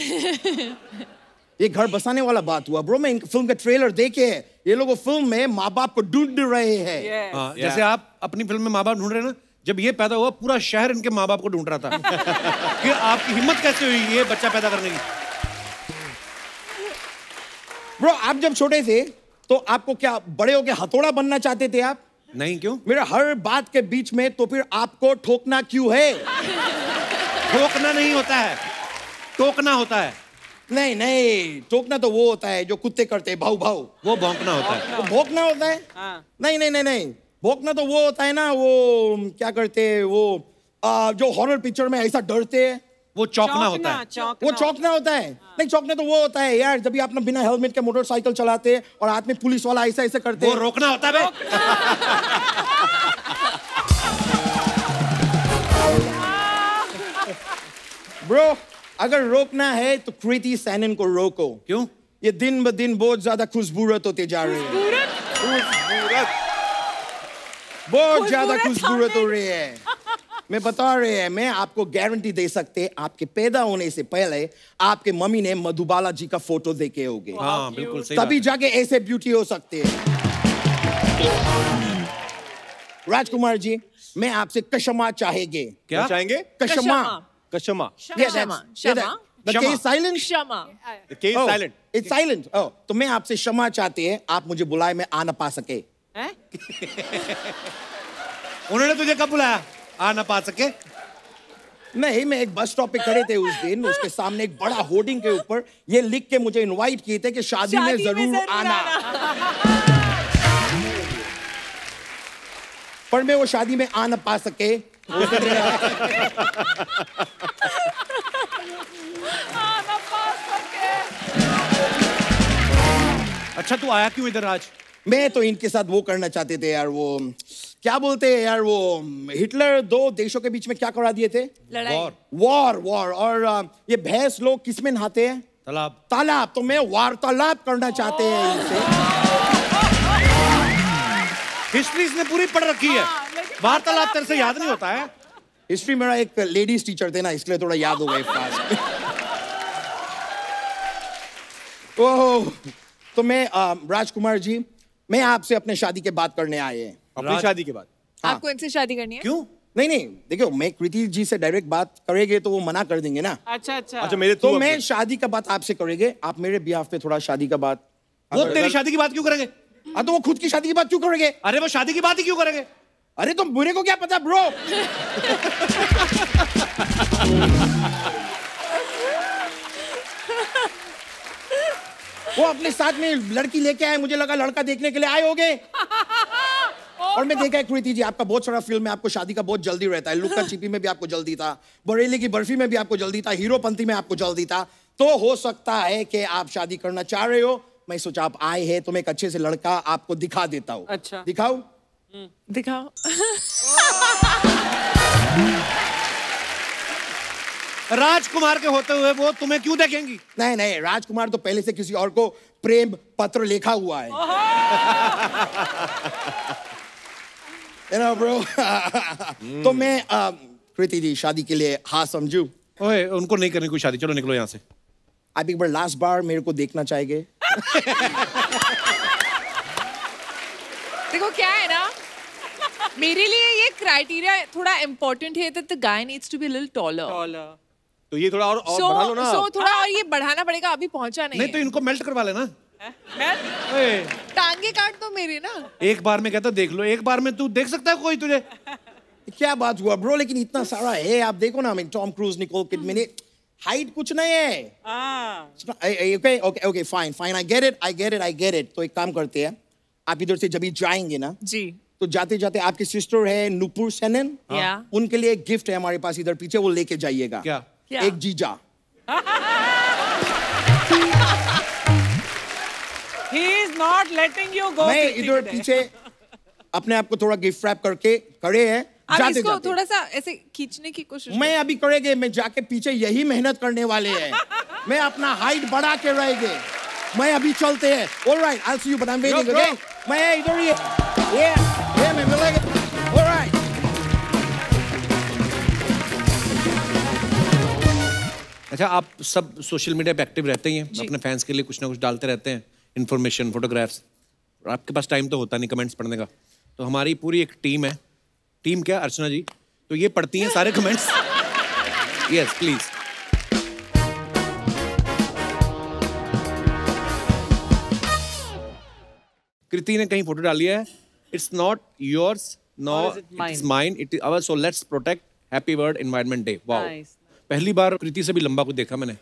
ये घर बसाने वाला बात हुआ ब्रो। मैं इनका फिल्म का ट्रेलर देखे, ये लोग फिल्म में माँ बाप को ढूंढ रहे हैं। Yes. हाँ, जैसे आप अपनी फिल्म में माँ बाप ढूंढ रहे हैं ना, जब ये पैदा हुआ पूरा शहर इनके माँ बाप को ढूंढ रहा था कि आपकी हिम्मत कैसे हुई ये बच्चा पैदा करने की। ब्रो आप जब छोटे थे तो आपको क्या बड़े होके हथौड़ा बनना चाहते थे आप? नहीं, क्यों? मेरा हर बात के बीच में तो फिर आपको ठोकना क्यों है? ठोकना नहीं होता है, टोकना होता है। नहीं नहीं, टोकना तो वो होता है जो कुत्ते करते हैं, भाऊ भाऊ। वो भौंकना होता है। तो भौंकना होता है? नहीं नहीं नहीं नहीं, भौंकना तो वो होता है ना, वो क्या करते हैं वो जो हॉरर पिक्चर में ऐसा डरते हैं, वो चौंकना होता है। वो चौंकना होता है। नहीं, चौंकना तो वो होता है यार जब भी आप ना बिना हेलमेट के मोटरसाइकिल चलाते हैं और हाथ में पुलिस वाला ऐसा ऐसा करते वो हैं। रोकना होता है बे। ब्रो अगर रोकना है तो कृति सैनन को रोको। क्यों? ये दिन ब दिन बहुत ज्यादा खुशबूरत होते जा रहे हैं। बहुत ज्यादा खुशबूरत हो रही है। मैं बता रहे हैं, मैं आपको गारंटी दे सकते, आपके पैदा होने से पहले आपके मम्मी ने मधुबाला जी का फोटो देखे होंगे। हाँ बिल्कुल सही तभी बात। जाके ऐसे ब्यूटी हो सकते हैं। राजकुमार जी मैं आपसे क्षमा चाहेंगे। क्या चाहेंगे? क्षमा। कशमा। The case silent? क्षमा। Case Oh, silent. it's silent. Oh, तो मैं आपसे क्षमा चाहते हैं, आप मुझे बुलाए मैं आ ना पा सके। उन्होंने तुझे कब बुलाया? आ ना पा सके? नहीं, मैं एक बस स्टॉप पे खड़े थे उस दिन, उसके सामने एक बड़ा होर्डिंग के ऊपर ये लिख के मुझे इनवाइट किए थे कि शादी में जरूर आना। पर मैं वो शादी में आ ना पा सके। अच्छा तू आया क्यों इधर आज? मैं तो इनके साथ वो करना चाहते थे यार, वो क्या बोलते हैं यार, वो हिटलर दो देशों के बीच में क्या करा दिए थे? लड़ाई। वॉर। और ये भैंस लोग किस में नहाते हैं? तालाब। तालाब। तो मैं वार्तालाप करना चाहते हैं इनसे। हिस्ट्री इसने पूरी पढ़ रखी है, वार्तालाप तेरे से याद नहीं होता है? हिस्ट्री मेरा एक लेडीज टीचर थे ना, इसलिए थोड़ा याद हो गए फास्ट। ओह, तो मैं राजकुमार जी, मैं आपसे अपने शादी के बात करने आए हैं। अपनी शादी के बाद? आपको इनसे शादी करनी है? क्यों? नहीं, देखो मैं कृति जी से डायरेक्ट बात करेंगे तो वो मना कर देंगे ना। अच्छा मेरे तो मैं शादी का बात आपसे करेंगे, आप मेरे बिहाफ पे थोड़ा शादी का बात। वो तेरी शादी की बात क्यों करेंगे? तो वो खुद की शादी की बात क्यों करेंगे? अरे वो शादी की बात ही क्यों करेंगे? अरे तो मेरे को क्या पता ब्रो। वो अपने साथ में लड़की लेके आए, मुझे लगा लड़का देखने के लिए आए होंगे। और मैं देखा है कृति जी, आपका बहुत सारा फिल्म में आपको शादी का बहुत जल्दी रहता है। लुक्का छिपी में भी आपको जल्दी था, बरेली की बर्फी में भी आपको जल्दी था, हीरोपंती में आपको जल्दी था। तो हो सकता है कि आप शादी करना चाह रहे हो। मैं सोचा आप आए हैं तो मैं एक अच्छे से लड़का आपको दिखा देता हूँ। अच्छा दिखाओ। दिखाओ। राजकुमार के होते हुए वो तुम्हें क्यों देखेंगी? नहीं, राजकुमार तो पहले से किसी और को प्रेम पत्र लिखा हुआ है। You know, bro. तो मैं कृति जी शादी के लिए हाँ समझू? ओए उनको नहीं करनी कोई शादी, चलो निकलो यहाँ से। आप एक बार लास्ट बार मेरे को देखना चाहेंगे? देखो क्या है ना, मेरे लिए ये क्राइटेरिया थोड़ा इम्पोर्टेंट है that the guy needs to be a little taller. तो ये थोड़ा और बढ़ा लो ना। So थोड़ा और ये बढ़ाना पड़ेगा, अभी पहुंचा नहीं नहीं तो है। इनको मेल्ट करवा लेना। ओए, टांगे काट दो मेरी ना। एक बार में कहता देख लो, एक बार में तू देख सकता है कोई तुझे? क्या बात हुआ ब्रो, लेकिन इतना सारा है, आप देखो ना, मैं Tom cruise, Nicole Kidman, height कुछ नहीं है। Okay fine, I get it. तो एक काम करते हैं, आप इधर से जब जाएंगे ना जी, तो जाते जाते आपकी सिस्टर है नुपुर सेनन, या उनके लिए एक गिफ्ट है हमारे पास इधर पीछे, वो लेके जाइएगा। क्या? एक जीजा। He is not letting you go. मैं Kriti इधर today. पीछे अपने आप को थोड़ा गिफ्ट रैप करके खड़े हैं। आप जाते इसको जाते थोड़ा सा ऐसे खींचने की कोशिश मैं अभी करेंगे, मैं जाके पीछे यही मेहनत करने वाले हैं। मैं अपना हाइट बढ़ा के रहेंगे। मैं अभी चलते हैं। Alright, I'll see you, but I'm waiting, okay? मैं इधर ही yeah, मैं मिलेंगे। Alright. अच्छा आप सब सोशल मीडिया पे एक्टिव रहते ही हैं, अपने फैंस के लिए कुछ ना कुछ डालते रहते हैं, इन्फॉर्मेशन, फोटोग्राफ्स। आपके पास टाइम तो होता नहीं कमेंट्स पढ़ने का, तो हमारी पूरी एक टीम है। टीम क्या अर्चना जी, तो ये पढ़ती हैं सारे कमेंट्स। Yes please. कृति ने कहीं फोटो डाली है, it's not yours no it's mine it is our, so let's protect happy world environment day. Wow, पहली बार कृति से भी लंबा कुछ देखा मैंने।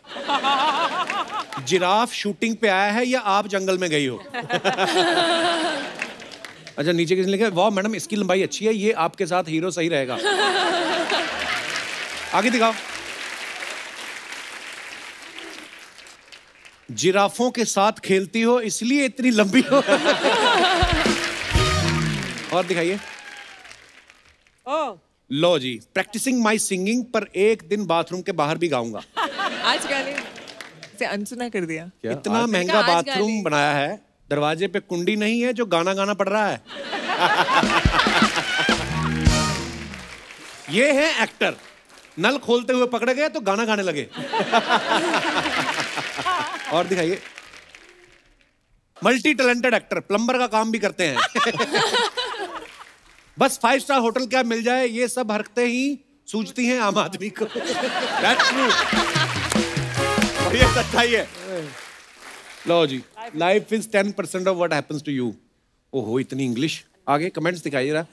जिराफ शूटिंग पे आया है या आप जंगल में गई हो? अच्छा, नीचे किसने लिखा है, वाह मैडम इसकी लंबाई अच्छी है, ये आपके साथ हीरो सही रहेगा। आगे दिखाओ। जिराफों के साथ खेलती हो इसलिए इतनी लंबी हो। और दिखाइए। लो जी, प्रैक्टिसिंग माई सिंगिंग, पर एक दिन बाथरूम के बाहर भी गाऊंगा। आज गाने से अनसुना कर दिया। इतना महंगा बाथरूम बनाया है, दरवाजे पे कुंडी नहीं है जो गाना गाना पड़ रहा है। ये है एक्टर, नल खोलते हुए पकड़े गए तो गाना गाने लगे। और दिखाइए। मल्टी टैलेंटेड एक्टर, प्लम्बर का काम भी करते हैं। बस 5 स्टार होटल क्या मिल जाए, ये सब हरकतें ही सूझती हैं आम आदमी को। That's true। ये सच्चाई है। लो जी, life is 10% of what happens to you. ओहो, इतनी इंग्लिश। आगे कमेंट्स दिखाइए जरा।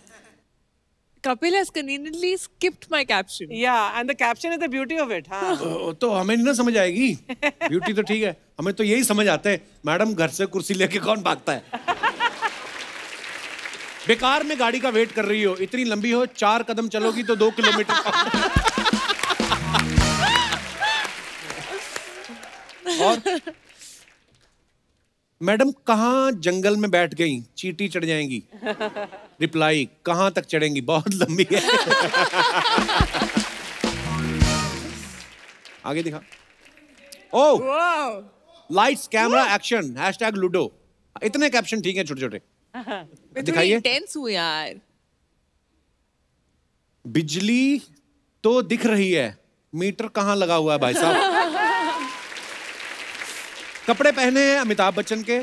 Kapil has conveniently skipped my caption. Yeah, and the caption is the beauty of it. हाँ. तो हमें नहीं ना समझ आएगी। ब्यूटी तो ठीक है, हमें तो यही समझ आता है, मैडम घर से कुर्सी लेके कौन भागता है। बेकार में गाड़ी का वेट कर रही हो, इतनी लंबी हो, 4 कदम चलोगी तो 2 किलोमीटर। और मैडम कहाँ जंगल में बैठ गई, चींटी चढ़ जाएंगी। रिप्लाई, कहाँ तक चढ़ेंगी, बहुत लंबी है। आगे दिखा। ओह, लाइट्स कैमरा एक्शन #लूडो। इतने कैप्शन ठीक है छोटे छोटे। दिखाइए। इंटेंस हूँ यार। बिजली तो दिख रही है, मीटर कहाँ लगा हुआ है भाई साहब। कपड़े पहने हैं अमिताभ बच्चन के,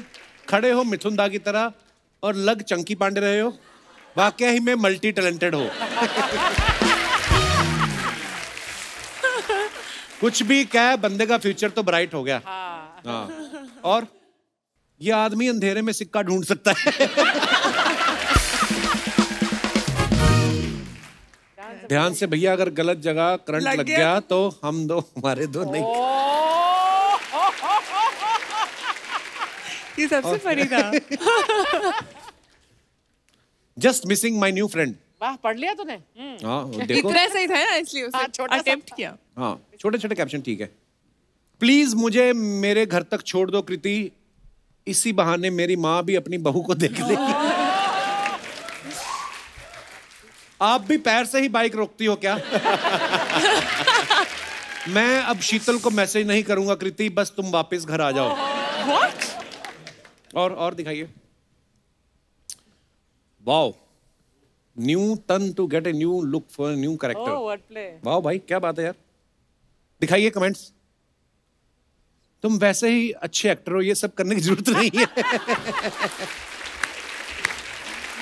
खड़े हो मिथुन दा की तरह और लग चंकी पांडे रहे हो, वाकई ही में मल्टी टैलेंटेड हो। कुछ भी कह, बंदे का फ्यूचर तो ब्राइट हो गया। हाँ। और ये आदमी अंधेरे में सिक्का ढूंढ सकता है। ध्यान से भैया, अगर गलत जगह करंट लग गया तो हम दो, हमारे दो नहीं। ये सबसे फनी था। Just missing my new friend. वाह, पढ़ लिया तूने? हाँ, देखो। इतना सही था ना, इसलिए उसे छोटा अटेम्प्ट किया। हाँ, छोटे छोटे कैप्शन ठीक है। प्लीज मुझे मेरे घर तक छोड़ दो कृति, इसी बहाने मेरी माँ भी अपनी बहू को देख लेगी। आप भी पैर से ही बाइक रोकती हो क्या? मैं अब शीतल को मैसेज नहीं करूंगा कृति, बस तुम वापस घर आ जाओ। What? और दिखाइए। Wow, new turn to get a new look for new character. wordplay। Wow भाई, क्या बात है यार। दिखाइए कमेंट्स। तुम वैसे ही अच्छे एक्टर हो, ये सब करने की जरूरत नहीं है।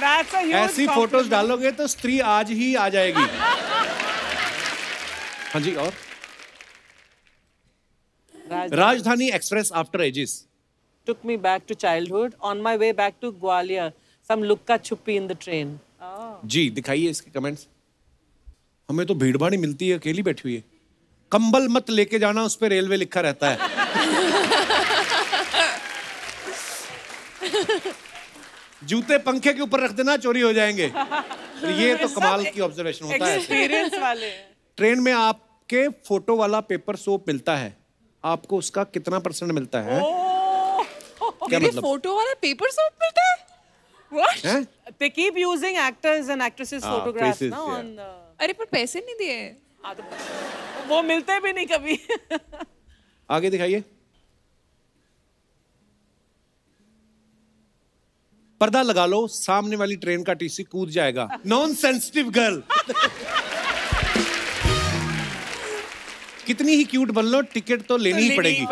That's a huge ऐसी फोटोज compliment। डालोगे तो स्त्री आज ही आ जाएगी। हाँ जी। और राजधानी express after ages. Took me back to childhood. On my way back to Gwalior, some lukka chuppi in the train. जी, दिखाइए इसके कमेंट्स। हमें तो भीड़ भाड़ ही मिलती है, अकेली बैठी हुई है। कंबल मत लेके जाना, उस पे रेलवे लिखा रहता है। जूते पंखे के ऊपर रख देना, चोरी हो जाएंगे। ये तो कमाल की ऑब्जर्वेशन होता है। Experience वाले। ट्रेन में आपके फोटो वाला पेपर सोप मिलता है, आपको उसका कितना % मिलता है? क्या मेरे मतलब? फोटो वाला पेपर सोप मिलता है? What? हैं? They keep using actors and actresses photographs faces, ना yeah. on the... अरे पर पैसे नहीं दिए। हाँ, तो वो मिलते भी नहीं कभी। आगे दिखाइए। पर्दा लगा लो, सामने वाली ट्रेन का टीसी कूद जाएगा। Non sensitive girl. कितनी ही क्यूट बन लो, टिकट तो लेनी ही पड़ेगी।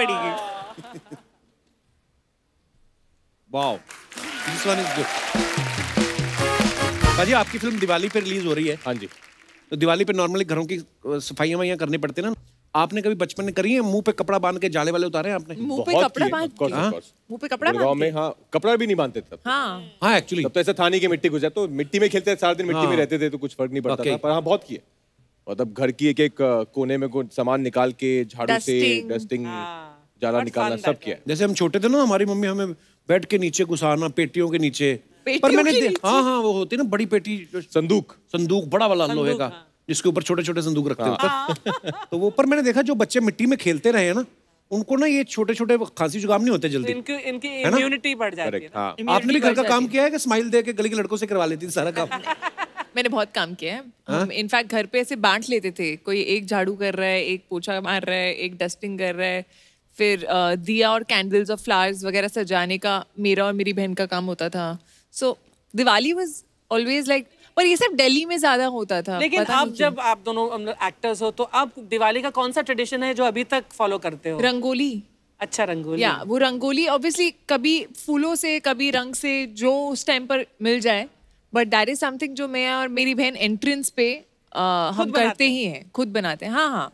Wow, this one is good. भाजी, आपकी फिल्म दिवाली पे रिलीज हो रही है। हाँ जी। तो दिवाली पे नॉर्मली घरों की सफाइयां करनी पड़ती है ना, आपने कभी बचपन में करी है मुंह पे कपड़ा बांध के जाले वाले उतारे हैं आपने? मुंह पे कपड़ा बांध के? मुंह पे कपड़ा गाँव में हाँ कपड़ा भी नहीं बांधते तब। हाँ एक्चुअली तब तो ऐसा था नहीं कि मिट्टी घुस जाए, तो मिट्टी में खेलते सारा दिन मिट्टी में रहते थे तो कुछ फर्क नहीं पड़ता था, पर हाँ बहुत किए। मतलब घर की एक कोने में सामान निकाल के झाड़ू से डस्टिंग जाला निकालना सब किया। जैसे हम छोटे थे ना, हमारी मम्मी हमें बेड के नीचे घुसाना, पेटियों के नीचे। पर मैंने हाँ वो होती ना बड़ी पेटी, संदूक बड़ा वाला लोहे का, जिसके ऊपर छोटे छोटे संदूक रखते हैं। तो वो पर मैंने देखा जो बच्चे मिट्टी में खेलते रहे ना, उनको ना ये छोटे छोटे खांसी जुकाम नहीं होते जल्दी, इनकी इम्यूनिटी बढ़ जाती है। आपने भी घर का काम किया है कि स्माइल दे के गली के लड़कों से करवा लेती थी सारा काम? मैंने बहुत काम किया है। हम इनफैक्ट घर पे ऐसे बांट लेते थे, कोई एक झाड़ू कर रहा है, एक पोछा मार रहा है, एक डस्टिंग कर रहा है, फिर दिया और कैंडल्स और फ्लावर्स वगैरह सजाने का मेरा और मेरी बहन का काम होता था। सो दिवाली वाज ऑलवेज लाइक, पर ये सब दिल्ली में ज्यादा होता था। लेकिन अब जब आप दोनों एक्टर्स हो तो अब दिवाली का कौन सा ट्रेडिशन है जो अभी तक फॉलो करते हो? रंगोली। अच्छा रंगोली। या वो रंगोली ऑब्वियसली कभी फूलों से कभी रंग से जो उस टाइम पर मिल जाए, बट दैट इज समथिंग जो मैं और मेरी बहन एंट्रेंस पे हम करते ही हैं, खुद बनाते हैं। हाँ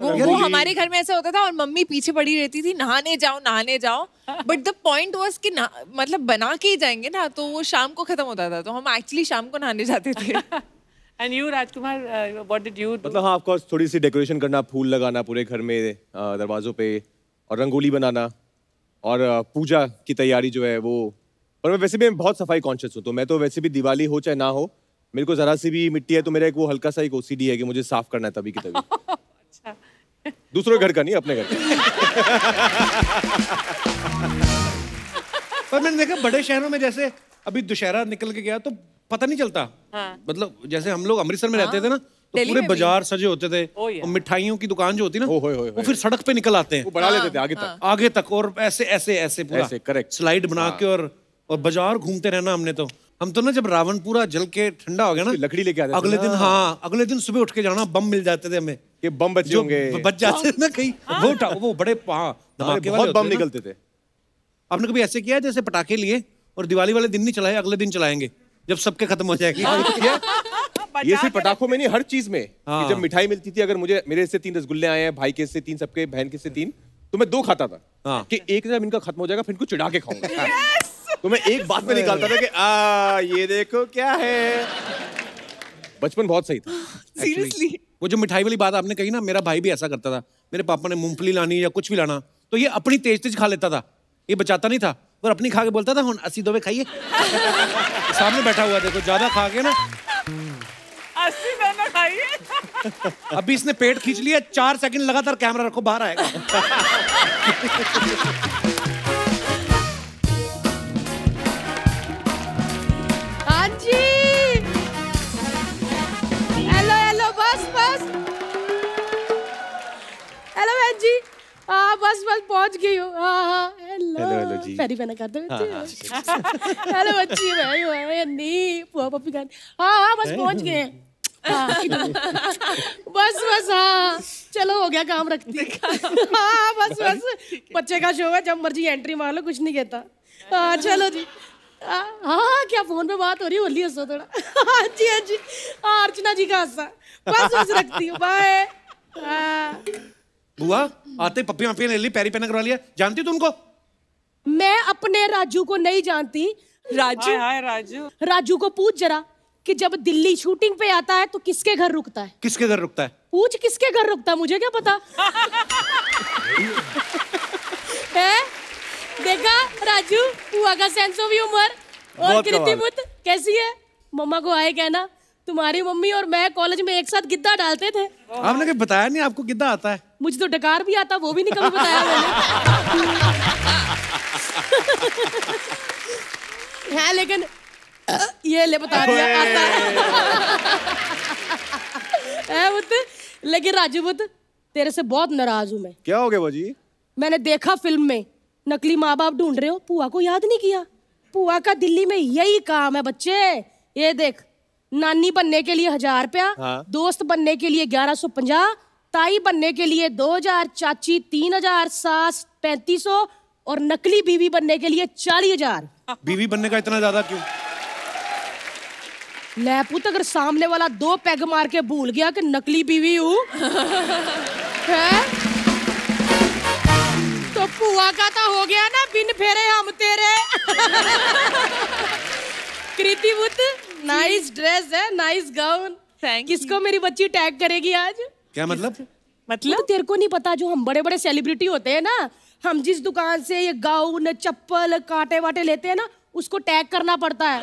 वो हमारे घर में ऐसा होता था और मम्मी पीछे पड़ी रहती थी, नहाने जाओ। बट द पॉइंट वाज कि मतलब बना के ही जाएंगे ना, तो वो शाम को खत्म होता था, तो हम एक्चुअली शाम को नहाने जाते थे। And you Rajkumar, what did you do? मतलब हाँ ऑफ कोर्स थोड़ी सी डेकोरेशन करना, फूल लगाना पूरे घर में दरवाजों पे, और रंगोली बनाना, और पूजा की तैयारी जो है वो। पर मैं वैसे भी बहुत सफाई कॉन्शियस हूँ, तो मैं तो वैसे भी दिवाली हो चाहे ना हो, मेरे को जरा सी भी मिट्टी है तो मेरा एक वो हल्का सा एक ओसीडी है कि मुझे साफ करना है तभी की तभी। अच्छा। दूसरों घर का नहीं, अपने घर का। पर मैंने देखा बड़े शहरों में, जैसे अभी दुशहरा निकल के गया तो पता नहीं चलता। मतलब जैसे हम लोग अमृतसर में रहते थे ना, तो पूरे बाजार सजे होते थे, और मिठाइयों की दुकान जो होती ना, वो फिर सड़क पे निकल आते हैं, वो बढ़ा लेते थे आगे तक, और ऐसे पूरा करेक्ट स्लाइड बना के, और बाजार घूमते रहना हमने तो। हम तो ना जब रावण पूरा जल के ठंडा हो गया ना, लकड़ी लेके आते थे अगले दिन। अगले दिन सुबह उठ के जाना, बम मिल जाते थे हमें, कि बम बच होंगे, बच जाते थे ना कहीं। वो बड़े धमाके वाले बम निकलते थे। आपने कभी ऐसे किया जैसे पटाखे लिए और दिवाली वाले दिन नहीं चलाए, अगले दिन चलाएंगे जब सबके खत्म हो जाएगी? ये सिर्फ पटाखों में नहीं, हर चीज में। कि जब मिठाई मिलती थी, अगर मेरे से 3 रसगुल्ले आए हैं, भाई के से 3, सबके बहन के से 3, तो मैं 2 खाता था। कि एक जब इनका खत्म हो जाएगा फिर इनको चिढ़ा के खाऊंगा। तो मैं एक बात में निकालता था कि ये देखो क्या है। बचपन बहुत सही था सीरियसली। वो जो मिठाई वाली बात आपने कही ना, मेरा भाई भी ऐसा करता था। मेरे पापा ने मूंगफली लानी या कुछ भी लाना, तो ये अपनी तेज खा लेता था, ये बचाता नहीं था, और अपनी खा के बोलता था हुन 80 दोवे खाइए। सामने बैठा हुआ देखो, ज्यादा खा के ना 80 दोवे खाइए। अभी इसने पेट खींच लिया, 4 सेकंड लगातार कैमरा रखो, बाहर आएगा। हाँ जी, हेलो बस हेलो बहन जी, हाँ बस पहुंच गई हो। हाँ हेलो जी, पैरी पैना करते हेलो बच्ची, नहीं पुआ पप्पी खान। हाँ बस पहुंच गए हैं। बस हाँ चलो हो गया काम, रखती। हाँ बस बच्चे का शो है, जब मर्जी एंट्री मार लो, कुछ नहीं कहता। हाँ चलो जी। हाँ क्या फोन पे बात हो रही है, होली हंसो थोड़ा। हाँ जी हाँ अर्चना जी का हंसा। बस रखती हूँ, बाय। बुआ आते पप्पी ले ली, पैरी पैना करवा लिया। जानती हो तुमको? मैं अपने राजू को नहीं जानती। राजू को पूछ जरा कि जब दिल्ली शूटिंग पे आता है तो किसके घर रुकता है? किसके घर रुकता है? पूछ किसके घर रुकता है, मुझे क्या पता। है देखा राजू, हुआ का सेंस ऑफ ह्यूमर। और कृति बुद्ध कैसी है? मम्मा को आए कहना, तुम्हारी मम्मी और मैं कॉलेज में एक साथ गिद्दा डालते थे। आपने कभी बताया नहीं आपको गिद्दा आता है? मुझे तो डकार भी आता, वो भी नहीं कभी बताया मैंने। है लेकिन ये ले बता दिया आता है बुद्ध। लेकिन राजू बुद्ध, तेरे से बहुत नाराज हूं मैं। क्या हो गया बाजी? मैंने देखा फिल्म में नकली माँ बाप ढूंढ रहे हो, पुआ को याद नहीं किया। पुआ का दिल्ली में यही काम है बच्चे। ये देख, नानी बनने के लिए 1000 रुपया, दोस्त बनने के लिए 1150, ताई बनने के लिए 2000, चाची 3000, सास 3500 और नकली बीवी बनने के लिए 40000। बीवी बनने का इतना ज्यादा क्यों? ले पुत, अगर सामने वाला 2 पैग मार के भूल गया कि नकली बीवी हूँ है? तो पुआ का तो हो गया ना, बिन फेरे हम तेरे। कृति बुत, नाइस ड्रेस है, नाइस गाउन। किसको मेरी बच्ची टैग करेगी आज? क्या मतलब? मतलब तेरे को नहीं पता, जो हम बड़े बड़े सेलिब्रिटी होते हैं ना, हम जिस दुकान से ये गाउन चप्पल कांटे वाटे लेते हैं ना, उसको टैग करना पड़ता है।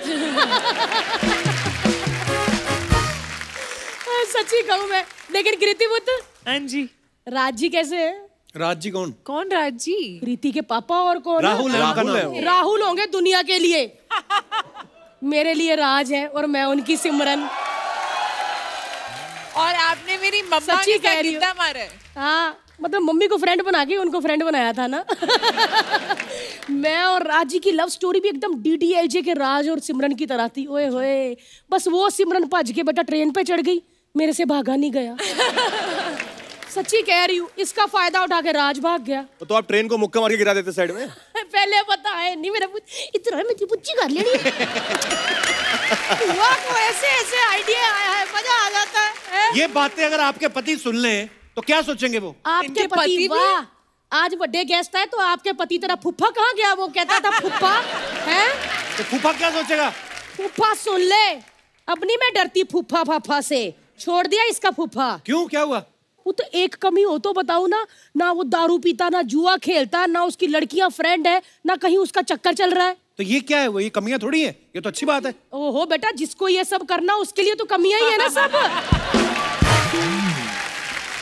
सच्ची कहूँ मैं। लेकिन कृति बुत, हाँ जी, राज जी कैसे है? राज जी कौन? कौन राज जी? प्रीति के पापा और कौन? राहुल है उनका नाम। राहुल होंगे दुनिया के लिए। मेरे लिए राज है और मैं उनकी सिमरन। और आपने मेरी मम्मा सच्ची के कह साथ रही हो। कितना मारा है? हाँ, मतलब मम्मी को फ्रेंड बना के उनको फ्रेंड बनाया था ना। मैं और राज जी की लव स्टोरी भी एकदम DDLJ के राज और सिमरन की तरह थी। ओए होए, बस वो सिमरन भज के बेटा ट्रेन पे चढ़ गई, मेरे से भागा नहीं गया। सच्ची कह रही हूँ, इसका फायदा उठा के राज भाग गया। तो आप ट्रेन को मुक्का मार के गिरा देते साइड में। पहले पता है नहीं, मेरा इतना मेरी बुच्ची कर लेनी। वाह, को ऐसे ऐसे आइडिया आया है, मजा आ जाता है। ये बातें अगर आपके पति सुन लें तो क्या सोचेंगे वो? आपके पति, वाह, आज बर्थडे गेस्ट है तो आपके पति तेरा फुफ्फा कहाँ गया? वो कहता था फुफ्फा है, तो फूफा क्या सोचेगा? फुफ्फा सुन ले, अब नहीं मैं डरती फुफ्फा फाफा से, छोड़ दिया इसका फुफ्फा। क्यों, क्या हुआ? वो तो एक कमी हो तो बताऊं ना वो दारू पीता, ना जुआ खेलता, ना उसकी लड़कियां फ्रेंड है, ना कहीं उसका चक्कर चल रहा है। तो ये क्या है? वो ये कमियां थोड़ी है, ये तो अच्छी बात है। ओहो बेटा, जिसको ये सब करना उसके लिए तो कमियां ही है ना सब।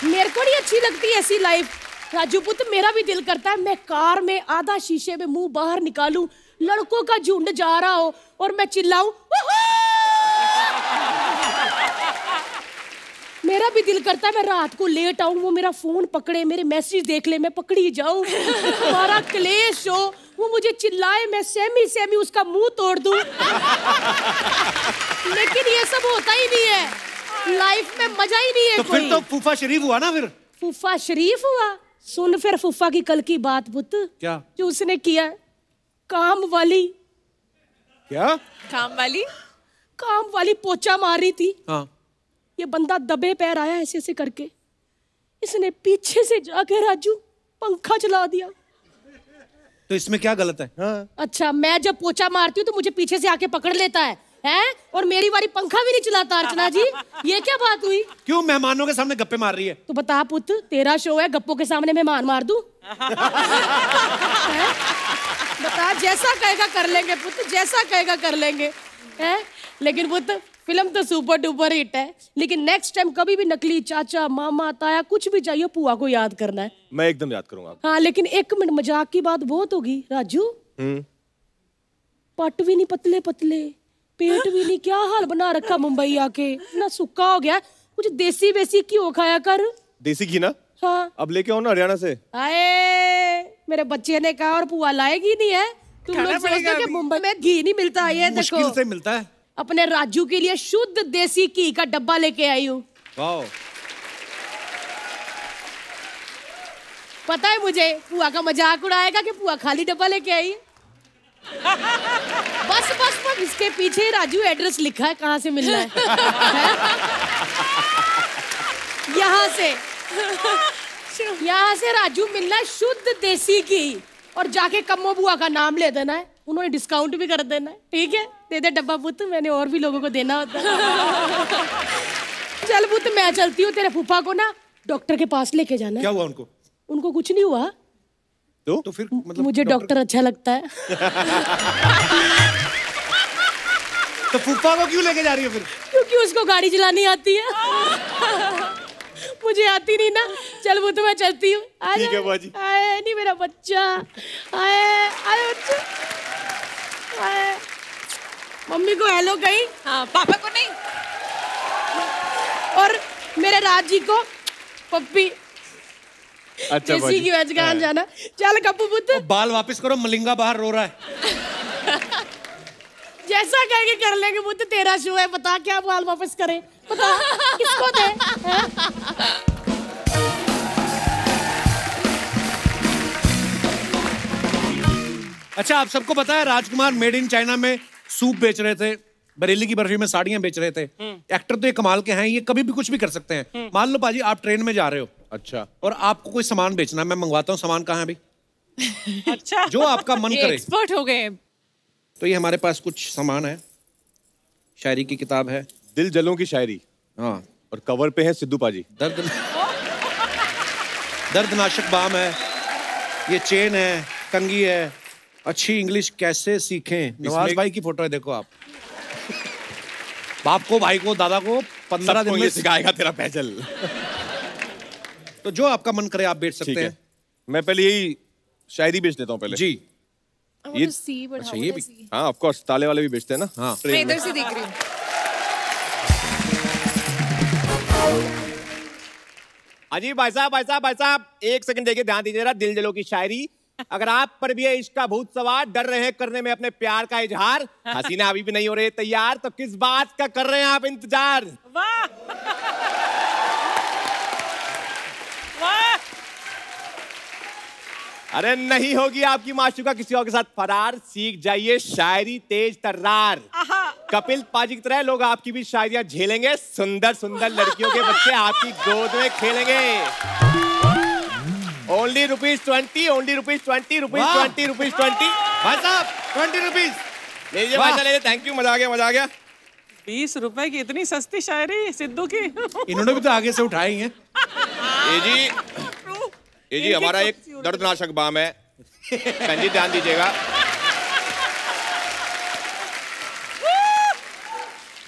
मेरे को नहीं अच्छी लगती ऐसी लाइफ। राजू पुत्र, मेरा भी दिल करता है मैं कार में आधा शीशे में मुंह बाहर निकालूं, लड़कों का झुंड जा रहा हो और मैं चिल्लाऊं। मेरा भी दिल करता है मैं रात को लेट आऊं, वो मेरा फोन पकड़े, मेरे मैसेज देख ले, मैं पकड़ी जाऊं, हमारा क्लेश हो, वो मुझे चिल्लाए, मैं सेमी उसका मुंह तोड़ दूं। लेकिन ये सब होता ही नहीं है, लाइफ में मजा ही नहीं है। तो फिर तो फूफा शरीफ हुआ ना? फिर फूफा शरीफ हुआ। सुन फिर फूफा की कल की बात पुत, क्या जो उसने किया, काम वाली। क्या? काम वाली पोछा मार रही थी। हाँ। ये बंदा दबे पैर आया ऐसे ऐसे करके, इसने पीछे से जाके राजू पंखा चला दिया। तो इसमें क्या गलत है? हाँ। अच्छा, मैं जब पोछा मारती हूँ तो मुझे पीछे से आके पकड़ लेता है और मेरी बारी पंखा भी नहीं चलाता। अर्चना जी, ये क्या बात हुई? क्यों मेहमानों के सामने गप्पे मार रही है? तो बता पुत, तेरा शो है, गप्पों के सामने मेहमान मार दूं? बता, जैसा कहेगा कर लेंगे पुत, जैसा कहेगा कर लेंगे। लेकिन पुत, फिल्म तो सुपर डुपर हिट है, लेकिन नेक्स्ट टाइम कभी भी नकली चाचा मामा ताया कुछ भी चाहिए, पुआ को याद करना है। मैं एकदम याद करूंगा। हाँ, लेकिन एक मिनट, मजाक की बात बहुत होगी राजू। पट भी नहीं पतले पतले, पेट भी नहीं, क्या हाल बना रखा मुंबई आके, ना सुक्का हो गया। कुछ देसी वेसी घी खाया कर। देसी घी ना? हाँ, अब लेके आओ ना हरियाणा से। आए, मेरे बच्चे ने कहा और पुआ लाएगी नहीं है। तुम लोग सोचते कि मुंबई में घी नहीं मिलता? ये मुश्किल देखो, से मिलता है। अपने राजू के लिए शुद्ध देसी घी का डब्बा लेके आई हूँ। वाओ। पता है मुझे पुआ का मजाक उड़ाएगा कि पुआ खाली डब्बा लेके आई। बस बस बस, इसके पीछे राजू एड्रेस लिखा है, कहाँ से मिलना है? यहाँ से राजू मिलना है, शुद्ध देसी घी, और जाके कम्मो बुआ का नाम ले देना है, उन्होंने डिस्काउंट भी कर देना है। ठीक है, दे दे डब्बा पुत, मैंने और भी लोगों को देना होता है। चल पुत, मैं चलती हूँ, तेरे फूफा को ना डॉक्टर के पास लेके जाना है। क्या हुआ उनको? उनको कुछ नहीं हुआ। तो फिर मतलब मुझे डॉक्टर अच्छा लगता है। तो फूफा को क्यों लेके जा रही हो फिर? क्योंकि उसको गाड़ी चलानी आती है। मुझे आती नहीं ना। चल वो तो मैं चलती हूँ। ठीक है बाजी। आए नहीं मेरा बच्चा, आए आए बच्चा, आए। मम्मी को हेलो कहीं? हाँ, पापा को नहीं। और मेरे राज जी को पप्पी। अच्छा देसी की वेज खान जाना। चल कप्पू पुत्र, बाल वापस करो, मलिंगा बाहर रो रहा है। जैसा कहेंगे कर लेंगे पुत्र, तेरा शो है, बता क्या बाल वापस करे, बता किसको दे? अच्छा, आप सबको पता है राजकुमार मेड इन चाइना में सूप बेच रहे थे, बरेली की बर्फी में साड़ियां बेच रहे थे। एक्टर तो ये कमाल के हैं, ये कभी भी कुछ भी कर सकते हैं। मान लो पाजी आप ट्रेन में जा रहे हो अच्छा। और आपको कोई सामान बेचना है, मैं मंगवाता हूँ। सामान कहाँ है भाई? अच्छा, जो आपका मन करे। एक्सपर्ट हो गए। तो ये हमारे पास कुछ सामान है। शायरी की किताब है, दिल जलों की शायरी। हाँ। और कवर पे है सिद्धू पाजी। दर्दनाशक बाम है, ये चेन है, कंघी है। अच्छी इंग्लिश कैसे सीखें, नवाज भाई की फोटो है, देखो आप। बाप को, भाई को, दादा को 15 दिन में सिखाएगा तेरा फैजल। तो जो आपका मन करे आप बेच सकते हैं। मैं पहले यही शायरी बेच देता हूँ पहले। जी। ये अच्छा, ये भी। हाँ ऑफ कोर्स, ताले वाले भी बेचते हैं ना। हाँ। मैं इधर से देख रही हूँ। अजी भाई साहब, एक सेकंड देखिए, ध्यान दीजिए जरा। दिल जलो की शायरी। अगर आप पर भी है इश्क का भूत सवार, डर रहे हैं करने में अपने प्यार का इजहार, हसीना अभी भी नहीं हो रहे तैयार, तो किस बात का कर रहे हैं आप इंतजार? वाह वाह। अरे नहीं होगी आपकी माशूका किसी और के साथ फरार, सीख जाइए शायरी तेज तर्रार। कपिल पाजी की तरह लोग आपकी भी शायरियां झेलेंगे, सुंदर सुंदर लड़कियों के बच्चे आपकी गोद में खेलेंगे। Only ₹20, only ₹20, ₹20। भाई साहब 20 रुपीज लीजिए भाई साहब, लीजिए। थैंक यू, मजा आ गया। 20 रुपए की इतनी सस्ती शायरी सिद्धू की। इन्होंने भी तो आगे से उठाई हैं। ये जी हमारा एक दर्दनाशक बाम है। बहन जी ध्यान दीजिएगा।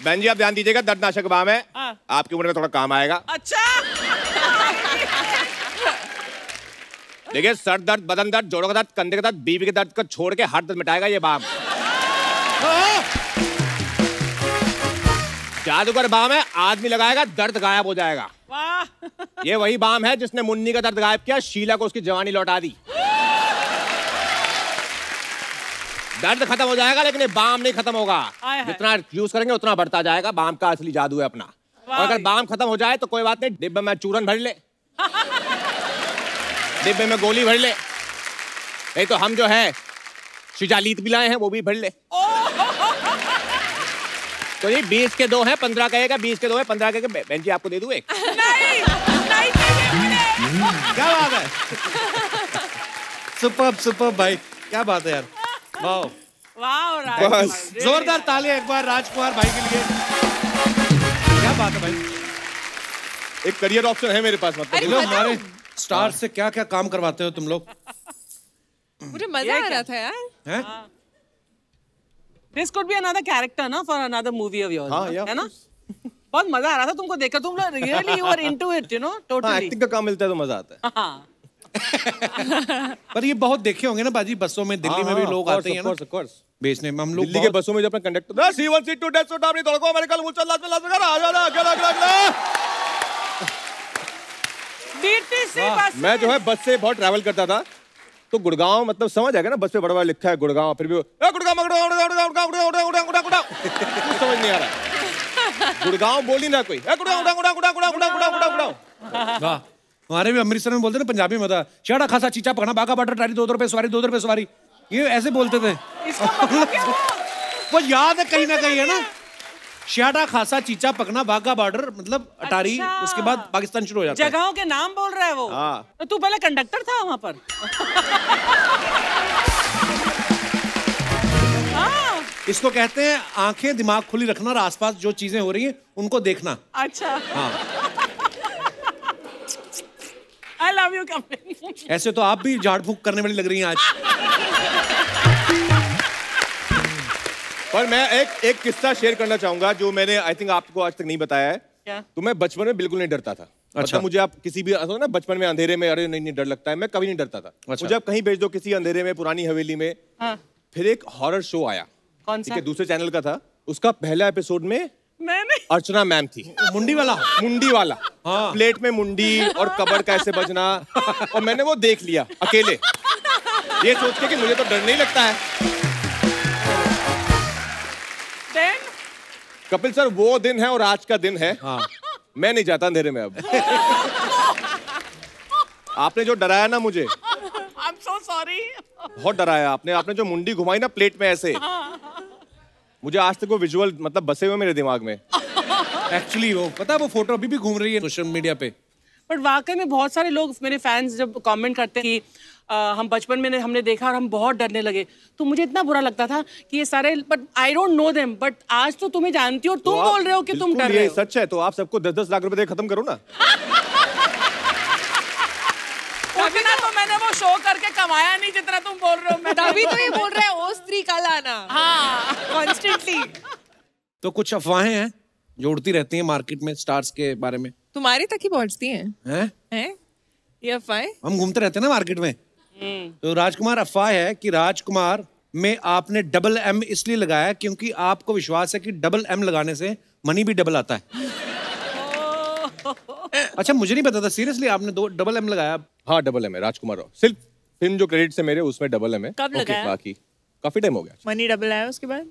बहन जी आप ध्यान दीजिएगा, दर्दनाशक बाम है, आपकी उम्र में थोड़ा काम आएगा। अच्छा। देखिए, सर दर्द, बदन दर्द, जोड़ों का दर्द, कंधे का दर्द, बीवी के दर्द को छोड़ के हर दर्द मिटाएगा ये बाम। जादूगर बाम है, आदमी लगाएगा दर्द गायब हो जाएगा। वाह। ये वही बाम है जिसने मुन्नी का दर्द गायब किया, शीला को उसकी जवानी लौटा दी। दर्द खत्म हो जाएगा लेकिन ये बाम नहीं खत्म होगा। जितना यूज करेंगे उतना बढ़ता जाएगा। बाम का असली जादू है अपना। और अगर बाम खत्म हो जाए तो कोई बात नहीं, डिब्बे में चूरन भर ले, डिब्बे में गोली भर ले, नहीं तो हम जो है शिजालीत भी लाए हैं, वो भी भर ले। तो ये 20 के 2 हैं, 15 कहेगा, 20 के 2 है, 15 कहेगा। बहन जी आपको दे दूं एक? नहीं क्या बात है। सुपर भाई, क्या बात है यार। वाह वाह। बस जोरदार तालियां एक बार राजकुमार भाई के लिए। क्या बात है भाई। एक करियर ऑप्शन है मेरे पास। मतलब हमारे स्टार से क्या क्या काम करवाते हो तुम लोग? मुझे मजा आ रहा था यार। हैं? This could be another character ना for another movie of yours, है ना? बहुत मजा आ रहा था तुमको देखकर। तुम लोग really you were into it, you know, totally. Acting का काम मिलता है तो मजा आता है। हाँ। पर ये बहुत देखे होंगे ना बाजी, बसों में दिल्ली में भी लोग आते हैं ना बेचने में। हम लोग दिल्ली के बसों में जब अपना कंडक्टर C1 C2 डेढ़ सौ डाबरी तोड़को अमेरिकन मुझे लास्ट में आ जाना अगला। DTC बस। मैं जो है बस से बहुत ट्रैवल करता था, तो गुड़गांव मतलब समझ आएगा ना, बस पे बड़ा बड़ा लिखा है गुड़गांव, फिर भी गुड़गांव समझ नहीं आ रहा। गुड़गांव बोल ही ना कोई। वाह। हमारे भी अमृतसर में बोलते ना पंजाबी में था, शाड़ा खासा चीचा पकड़ा, बागा बटर टारी, 2 रुपए सवारी, 2 रुपए सवारी, ये ऐसे बोलते थे। वो याद है कहीं ना कहीं, है ना? शाड़ा खासा चीचा पकना, बागा बॉर्डर मतलब अटारी। अच्छा। उसके बाद पाकिस्तान शुरू हो जाता है। जगहों के नाम बोल रहा है वो। तो तू पहले कंडक्टर था वहां पर? इसको कहते हैं आंखें दिमाग खुली रखना और आसपास जो चीजें हो रही हैं उनको देखना। अच्छा। हाँ। I love you Kapil. ऐसे तो आप भी झाड़ फूक करने वाली लग रही हैं आज। पर मैं एक किस्सा शेयर करना चाहूंगा जो मैंने आई थिंक आपको आज तक नहीं बताया है। क्या? तो मैं बचपन में बिल्कुल नहीं डरता था। अच्छा। मतलब मुझे आप किसी भी ना बचपन में अंधेरे में, अरे नहीं डर लगता है, मैं कभी नहीं डरता था। अच्छा। मुझे आप कहीं भेज दो किसी अंधेरे में, पुरानी हवेली में। हाँ। फिर एक हॉरर शो आया, कौन ठीक सा? है, दूसरे चैनल का था। उसका पहला एपिसोड में मैंने अर्चना मैम थी। मुंडी वाला। मुंडी वाला। हाँ। प्लेट में मुंडी और कबर कैसे बजना, और मैंने वो देख लिया अकेले, ये सोच के कि मुझे तो डर नहीं लगता है। Then? कपिल सर, वो दिन है और आज का दिन है। हाँ। मैं नहीं जाता अंधेरे में अब। आपने जो डराया ना मुझे, I'm so sorry। बहुत डराया आपने। आपने जो मुंडी घुमाई ना प्लेट में ऐसे, मुझे आज तक वो विजुअल मतलब बसे हुए मेरे दिमाग में। एक्चुअली वो पता है, वो फोटो अभी भी घूम रही है सोशल मीडिया पे। बट वाकई में बहुत सारे लोग मेरे फैंस जब कमेंट करते हैं कि हम बचपन में हमने देखा और हम बहुत डरने लगे, तो मुझे इतना बुरा लगता था कि ये सारे, but I don't know them, but आज तो तुम्हें जानती हो और तुम बोल रहे हो कि तुम डर रहे हो। सच है, तो आप सबको 10-10 लाख रुपए दे खत्म करो ना। उतना तो मैंने वो शो करके कमाया नहीं जितना तुम बोल रहे हो। मैं तभी तो ये बोल रहा है ओ स्त्री कल आना। हाँ, कॉन्स्टेंटली। तो कुछ अफवाहें हैं जो उड़ती रहती हैं मार्केट में स्टार्स के बारे में। तुम्हारी तक ही पहुंचती हैं? हैं? ये अफवाहें? हम घूमते रहते हैं ना मार्केट में। तो राजकुमार, अफवाह है कि राजकुमार में आपने डबल एम इसलिए लगाया क्योंकि आपको विश्वास है कि डबल एम लगाने से मनी भी डबल आता है। अच्छा, मुझे नहीं पता था, सीरियसली आपने दो डबल एम लगाया? हाँ, डबल एम है राजकुमार राव। सिर्फ फिल्म जो क्रेडिट्स है मेरे उसमें डबल एम है। कब लगाया? बाकी काफी टाइम हो गया। मनी डबल आया उसके बाद?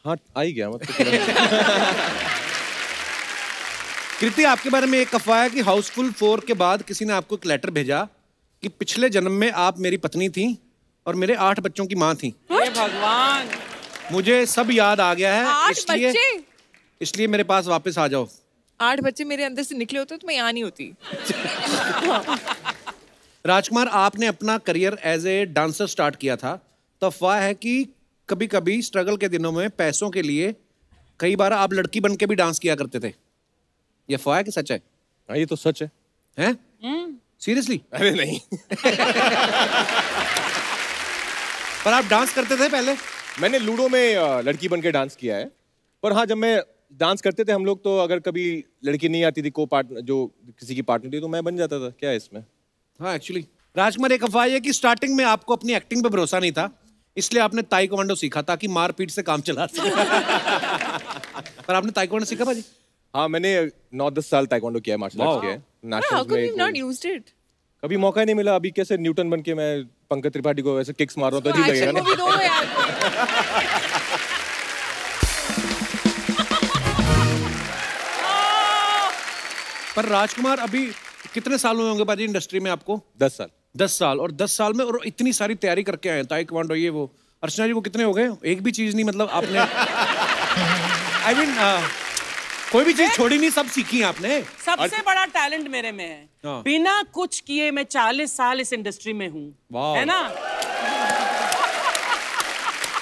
हाँ, आ ही गया मतलब। कृति, आपके बारे में एक अफवाह है कि हाउसफुल 4 के बाद किसी ने आपको एक लेटर भेजा कि पिछले जन्म में आप मेरी पत्नी थी और मेरे 8 बच्चों की माँ थी। हे भगवान, मुझे सब याद आ गया है। 8 बच्चे? इसलिए मेरे पास वापस आ जाओ। 8 बच्चे मेरे अंदर से निकले होते तो मैं यहाँ नहीं होती। राजकुमार, आपने अपना career as a dancer start किया था, तो अफवाह है कि कभी कभी स्ट्रगल के दिनों में पैसों के लिए कई बार आप लड़की बन के भी डांस किया करते थे। ये अफवाह है कि सच है? हाँ, ये तो सच है। हैं? सीरियसली? अरे नहीं। पर आप डांस करते थे पहले? मैंने लूडो में लड़की बन के डांस किया है। पर हाँ, जब मैं डांस करते थे हम लोग, तो अगर कभी लड़की नहीं आती थी को पार्टनर, जो किसी की पार्टनर थी, तो मैं बन जाता था। क्या है इसमें? हाँ, एक्चुअली राजकुमार, एक अफवाह है कि स्टार्टिंग में आपको अपनी एक्टिंग पे भरोसा नहीं था, इसलिए आपने ताइक्वांडो सीखा ताकि मारपीट से काम चला सके। पर आपने ताइक्वांडो सीखा भाजी? हाँ, मैंने 9-10 साल ताइक्वांडो किया है, मार्शल आर्ट्स किया है। How come you've not used it? कभी मौका ही नहीं मिला। अभी कैसे न्यूटन बन के मैं पंकज त्रिपाठी को ऐसे किक्स मार रहा हूँ तो अजीब लगेगा ना। पर राजकुमार, अभी कितने साल हुए होंगे बाजी इंडस्ट्री में आपको? 10 साल। 10 साल, और 10 साल में और इतनी सारी तैयारी करके आए हैं, ताइक्वांडो ये वो। अर्चना जी को कितने हो गए? एक भी चीज नहीं, मतलब आपने आई मीन कोई भी चीज छोड़ी नहीं, सब सीखी आपने। सबसे बड़ा टैलेंट मेरे में है। बिना कुछ किए मैं 40 साल इस इंडस्ट्री में हूँ, है ना?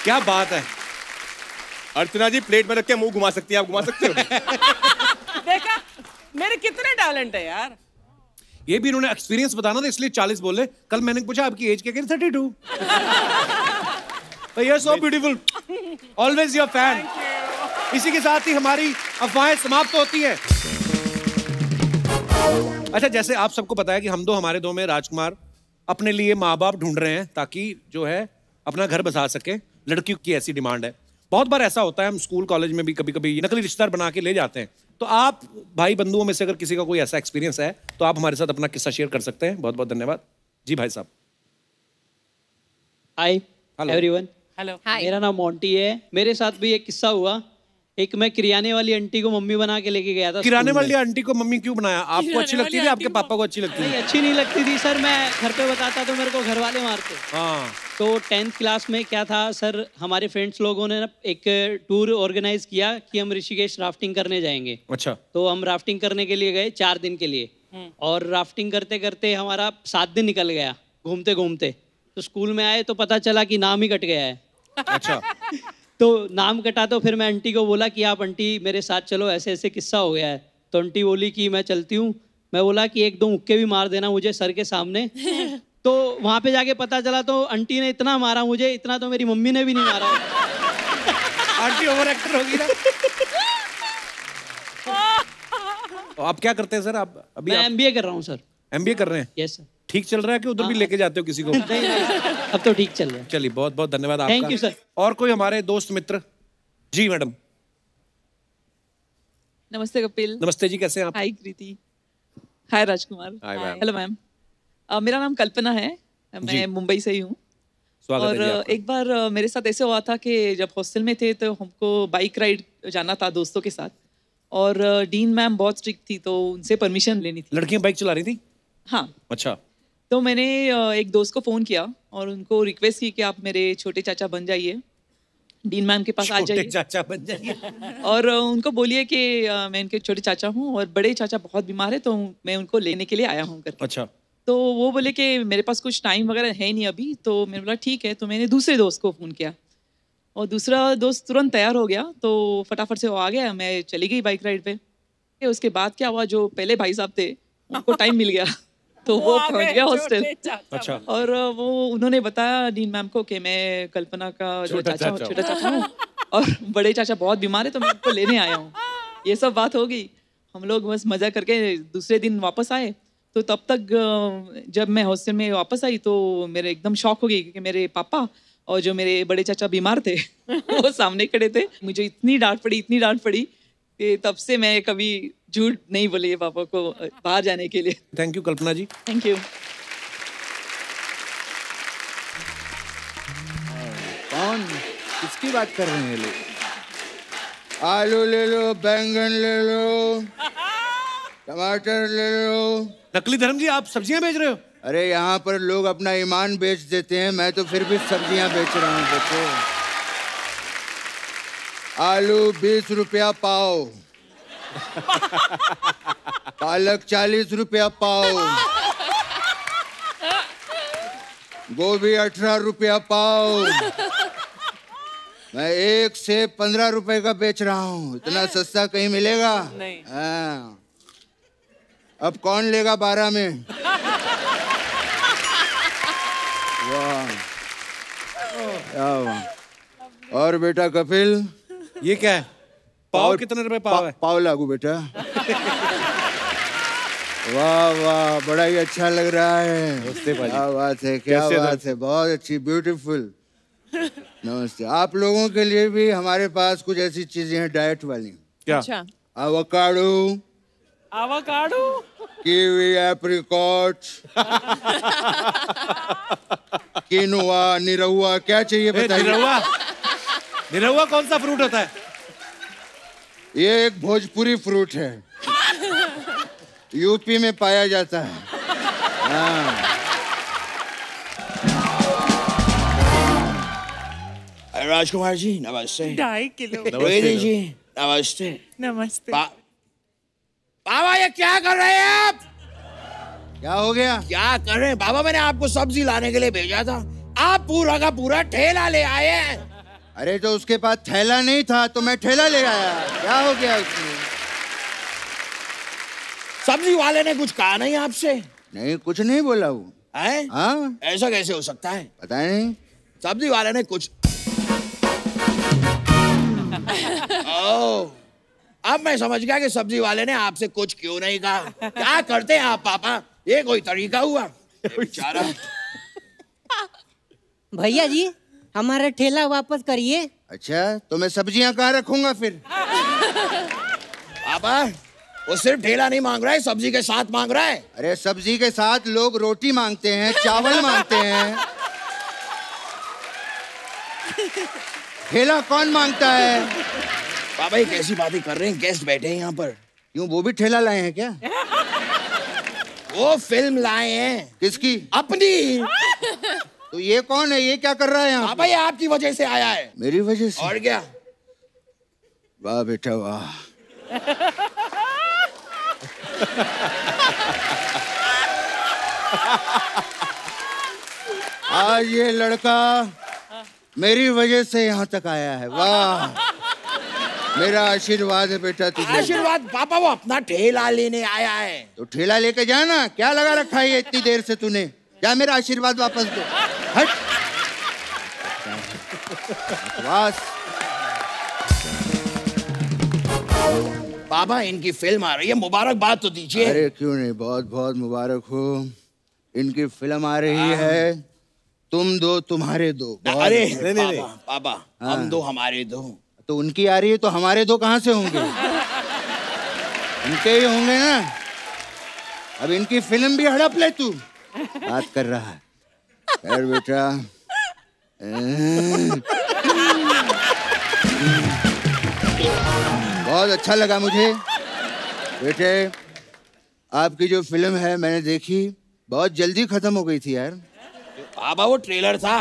क्या बात है। अर्चना जी, प्लेट में रख के मुंह घुमा सकती हैं, आप घुमा सकते हो। देखा मेरे कितने टैलेंट है यार। ये भी इन्होंने एक्सपीरियंस बताना था इसलिए 40 बोले। कल मैंने पूछा आपकी एज क्या, कह 32। तो you're so beautiful, always your fan। इसी के साथ ही हमारी अफवाहें समाप्त होती है। अच्छा, जैसे आप सबको पता है कि हमारे दो में राजकुमार अपने लिए माँ बाप ढूंढ रहे हैं ताकि जो है अपना घर बसा सके। लड़कियों की ऐसी डिमांड है। बहुत बार ऐसा होता है, हम स्कूल कॉलेज में भी कभी कभी नकली रिश्तेदार बना के ले जाते हैं। तो आप भाई बंधुओं में से अगर किसी का कोई ऐसा एक्सपीरियंस है तो आप हमारे साथ अपना किस्सा शेयर कर सकते हैं। बहुत बहुत धन्यवाद जी भाई साहब। Hi everyone, hello. मेरा नाम मोंटी है। मेरे साथ भी एक किस्सा हुआ। एक मैं किराने वाली आंटी को मम्मी बना के लेके गया था। किराने वाली आंटी को मम्मी क्यों बनाया? आपको अच्छी लगती थी, आपके पापा को अच्छी लगती थी? नहीं, अच्छी नहीं लगती थी सर। मैं घर पे बताता तो मेरे को घर वाले मारते। हाँ। तो 10th क्लास में क्या था सर, हमारे फ्रेंड्स लोगों ने ना एक टूर ऑर्गेनाइज किया कि हम ऋषिकेश राफ्टिंग करने जाएंगे। अच्छा। तो हम राफ्टिंग करने के लिए गए 4 दिन के लिए। और राफ्टिंग करते करते हमारा 7 दिन निकल गया घूमते घूमते। तो स्कूल में आए तो पता चला कि नाम ही कट गया है। अच्छा। तो नाम कटा तो फिर मैं आंटी को बोला कि आप आंटी मेरे साथ चलो, ऐसे ऐसे किस्सा हो गया है। तो आंटी बोली कि मैं चलती हूँ। मैं बोला कि 1-2 मुक्के भी मार देना मुझे सर के सामने। तो वहाँ पे जाके पता चला तो आंटी ने इतना मारा मुझे, इतना तो मेरी मम्मी ने भी नहीं मारा। आंटी ओवर एक्टर होगी ना। तो आप क्या करते हैं सर? आप अभी मैं MBA कर रहा हूँ सर। MBA कर रहे हैं? Yes sir. ठीक चल रहा है कि उधर भी लेके जाते हो किसी को? नहीं, अब तो ठीक चल रहा है। चलिए, बहुत बहुत धन्यवाद आपका। Thank you sir. और कोई हमारे दोस्त मित्र? जी मैडम। नमस्ते कपिल। नमस्ते जी, कैसे हैं आप? Hi Kriti. Hi Rajkumar. Hi ma'am. Hello ma'am. मेरा नाम कल्पना है, मैं मुंबई से ही हूँ। स्वागत है जी और एक बार मेरे साथ ऐसे हुआ था कि जब हॉस्टल में थे तो हमको बाइक राइड जाना था दोस्तों के साथ। और डीन मैम बहुत स्ट्रिक्ट थी तो उनसे परमिशन लेनी थी। लड़कियां बाइक चला रही थी? हाँ। अच्छा। तो मैंने एक दोस्त को फ़ोन किया और उनको रिक्वेस्ट की कि आप मेरे छोटे चाचा बन जाइए डीन मैम के पास आ जाइए, चाचा बन जाइए। और उनको बोलिए कि मैं इनके छोटे चाचा हूँ और बड़े चाचा बहुत बीमार है, तो मैं उनको लेने के लिए आया हूँ करके। अच्छा। तो वो बोले कि मेरे पास कुछ टाइम वगैरह है नहीं अभी, तो मैंने बोला ठीक है। तो मैंने दूसरे दोस्त को फ़ोन किया और दूसरा दोस्त तुरंत तैयार हो गया, तो फटाफट से वो आ गया, मैं चली गई बाइक राइड पे। उसके बाद क्या हुआ, जो पहले भाई साहब थे उनको टाइम मिल गया, तो वो पहुंच गया हॉस्टल। अच्छा। और वो उन्होंने बताया डीन मैम को कि मैं कल्पना का जो छोटा चाचा हूँ और बड़े चाचा बहुत बीमार है, तो मैं उनको लेने आया हूँ। ये सब बात हो गई, हम लोग बस मजा करके दूसरे दिन वापस आए। तो तब तक जब मैं हॉस्टल में वापस आई तो मेरे एकदम शॉक हो गई, क्योंकि मेरे पापा और जो मेरे बड़े चाचा बीमार थे वो सामने खड़े थे। मुझे इतनी डांट पड़ी कि तब से मैं कभी झूठ नहीं बोली है पापा को बाहर जाने के लिए। Thank you Kalpana ji. Thank you. कौन किसकी बात कर रहे हैं लोग? आलू ले लो, बैंगन ले लो, टमाटर ले लो। नकली धर्म जी, आप सब्जियां बेच रहे हो? अरे यहाँ पर लोग अपना ईमान बेच देते हैं, मैं तो फिर भी सब्जियां बेच रहा हूँ बच्चों। आलू 20 रुपया पाव, पालक 40 रुपया पाव, गोभी 18 रुपया पाव। मैं 1 से 15 रुपए का बेच रहा हूँ। इतना सस्ता कहीं मिलेगा नहीं। हाँ। अब कौन लेगा 12 में? वाह। और बेटा कपिल, ये क्या है? पाव कितने रुपए पाव है? पाव लागू बेटा। वाह वाह, बड़ा ही अच्छा लग रहा है। क्या बात है, क्या बात है, बहुत अच्छी, ब्यूटीफुल। नमस्ते। आप लोगों के लिए भी हमारे पास कुछ ऐसी चीजें हैं डाइट वाली। क्या? अच्छा। एवोकाडो, कीवी, एप्रिकॉट, किनुआ, निरहुआ, क्या चाहिए बताइए? निरहुआ कौन सा फ्रूट होता है? ये एक भोजपुरी फ्रूट है, यूपी में पाया जाता है। हाँ। राजकुमार जी नमस्ते। 2.5 किलो। रोहिणी जी नमस्ते। नमस्ते। बाबा ये क्या कर रहे हैं आप? क्या हो गया? क्या कर रहे हैं बाबा? मैंने आपको सब्जी लाने के लिए भेजा था, आप पूरा का पूरा ठेला ले आए हैं। अरे तो उसके पास थैला नहीं था तो मैं ठेला ले आया। क्या हो गया उसमें? सब्जी वाले ने कुछ कहा नहीं आपसे? नहीं, कुछ नहीं बोला वो। हाँ? ऐसा कैसे हो सकता है? पता नहीं, सब्जी वाले ने कुछ। ओह, अब मैं समझ गया कि सब्जी वाले ने आपसे कुछ क्यों नहीं कहा। क्या करते हैं आप पापा? ये कोई तरीका हुआ? बेचारा। भैया जी हमारा ठेला वापस करिए। अच्छा, तो मैं सब्जियां कहाँ रखूंगा फिर? पापा वो सिर्फ ठेला नहीं मांग रहा है, सब्जी के साथ मांग रहा है। अरे सब्जी के साथ लोग रोटी मांगते हैं, चावल मांगते हैं। ठेला कौन मांगता है? पापा ये कैसी बातें कर रहे हैं? गेस्ट बैठे हैं यहाँ पर। क्यों, वो भी ठेला लाए हैं क्या? वो फिल्म लाए हैं। किसकी? अपनी। तो ये कौन है? ये क्या कर रहा है यहाँ? पापा ये आपकी वजह से आया है। मेरी वजह से? और क्या? वाह बेटा वाह। आज ये लड़का मेरी वजह से यहाँ तक आया है। वाह, मेरा आशीर्वाद है बेटा तुझे। आशीर्वाद? पापा वो अपना ठेला लेने आया है। तो ठेला लेके जाना, क्या लगा रखा है इतनी देर से तूने? जा मेरा आशीर्वाद वापस दो। हट। बस। पापा इनकी फिल्म आ रही है, मुबारकबाद तो दीजिए। अरे क्यों नहीं, बहुत बहुत मुबारक हो। इनकी फिल्म आ रही है, तुम दो तुम्हारे दो। अरे नहीं पापा, हम दो हमारे दो। तो उनकी आ रही है तो हमारे दो कहाँ से होंगे? उनके ही होंगे ना। अब इनकी फिल्म भी हड़प ले तू। बात कर रहा है। खैर बेटा, बहुत अच्छा लगा मुझे बेटे। आपकी जो फिल्म है मैंने देखी, बहुत जल्दी खत्म हो गई थी यार। पापा वो ट्रेलर था।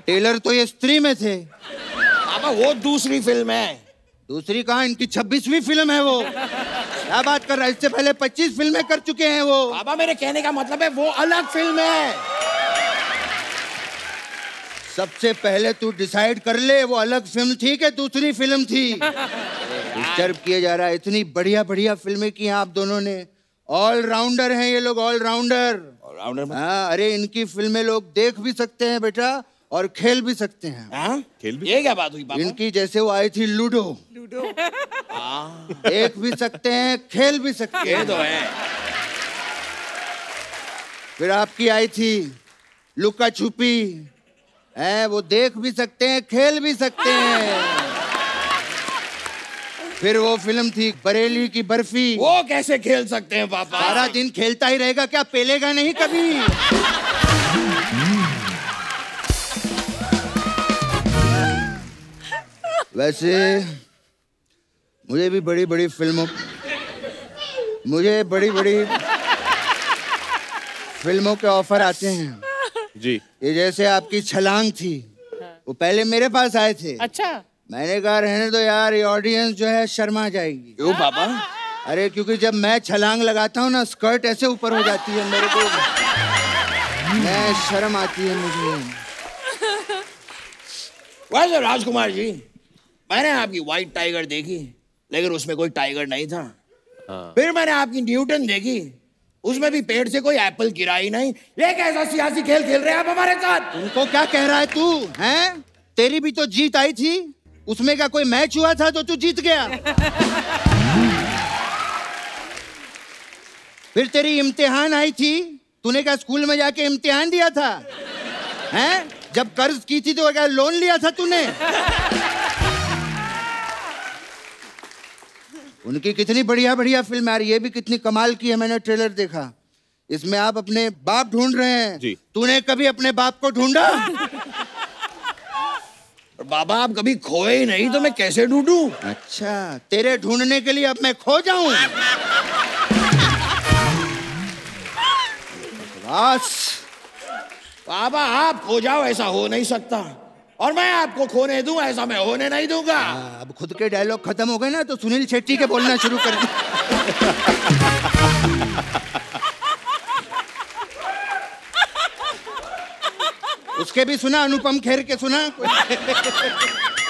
टेलर तो ये स्त्री में थे। पापा वो दूसरी फिल्म है। दूसरी कहाँ, इनकी 26वीं फिल्म है वो। क्या बात कर रहा है, इससे पहले 25 फिल्में कर चुके हैं वो। पापा मेरे कहने का मतलब है वो अलग फिल्म है। सबसे पहले तू डिसाइड कर ले वो अलग फिल्म थी कि दूसरी फिल्म थी। डिस्टर्ब किया जा रहा है। इतनी बढ़िया बढ़िया फिल्में की हैं आप दोनों ने। ऑलराउंडर हैं ये लोग, ऑलराउंडर। हाँ, अरे इनकी फिल्में लोग देख भी सकते हैं बेटा और खेल भी सकते हैं। खेल भी? ये क्या बात हुई पापा? इनकी जैसे वो आई थी लूडो, देख भी सकते हैं खेल भी सकते हैं। ये तो है। फिर आपकी आई थी लुका छुपी, है वो देख भी सकते हैं खेल भी सकते हैं। फिर वो फिल्म थी बरेली की बर्फी। वो कैसे खेल सकते हैं पापा? सारा दिन खेलता ही रहेगा क्या, पेलेगा नहीं कभी। वैसे मुझे भी बड़ी बड़ी फिल्मों के ऑफर आते हैं जी। ये जैसे आपकी छलांग थी, वो पहले मेरे पास आए थे। अच्छा। मैंने कहा रहने दो यार, ये ऑडियंस जो है शर्मा जाएगी। क्यों पापा? अरे क्योंकि जब मैं छलांग लगाता हूँ ना, स्कर्ट ऐसे ऊपर हो जाती है मेरे को, मैं शर्म आती है मुझे। वैसे राजकुमार जी, मैंने आपकी व्हाइट टाइगर देखी, लेकिन उसमें कोई टाइगर नहीं था। फिर मैंने आपकी न्यूटन देखी, उसमें भी पेड़ से कोई एप्पल गिरा ही नहीं। ये कैसा सियासी खेल खेल रहे हैं आप हमारे साथ? उनको क्या कह रहा है तू, हैं? तेरी भी तो जीत आई थी, उसमें क्या कोई मैच हुआ था तो तू जीत गया? फिर तेरी इम्तिहान आई थी, तूने क्या स्कूल में जाके इम्तिहान दिया था? हैं? जब कर्ज की थी तो क्या लोन लिया था तूने? उनकी कितनी बढ़िया बढ़िया फिल्म आ रही है, ये भी कितनी कमाल की है। मैंने ट्रेलर देखा, इसमें आप अपने बाप ढूंढ रहे हैं। तूने कभी अपने बाप को ढूंढा? बाबा आप कभी खोए ही नहीं तो मैं कैसे ढूंढूं? अच्छा, तेरे ढूंढने के लिए अब मैं खो जाऊं? बस बाबा आप खो जाओ ऐसा हो नहीं सकता, और मैं आपको खोने दूं ऐसा मैं होने नहीं दूंगा। अब खुद के डायलॉग खत्म हो गए ना, तो सुनील शेट्टी के बोलना शुरू कर दे। उसके भी सुना, अनुपम खेर के सुना? वो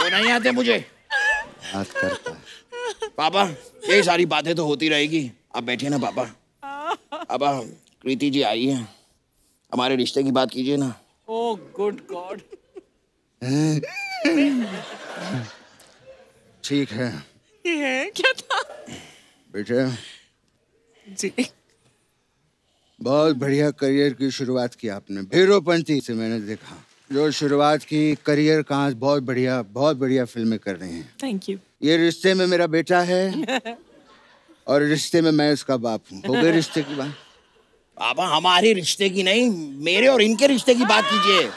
नहीं आते मुझे। बात करता पापा, ये सारी बातें तो होती रहेगी, आप बैठिए ना पापा। अब कृति जी आई है, हमारे रिश्ते की बात कीजिए ना। Oh good God. ठीक है। ये क्या था? बेटे जी, बहुत बढ़िया करियर की शुरुआत की आपने। हीरोपंती से मैंने देखा, जो शुरुआत की करियर कहाँ, बहुत बढ़िया फिल्में कर रहे हैं। Thank you. ये रिश्ते में मेरा बेटा है और रिश्ते में मैं इसका बाप हूँ। हो गए रिश्ते की बात? पापा हमारे रिश्ते की नहीं, मेरे और इनके रिश्ते की बात कीजिए।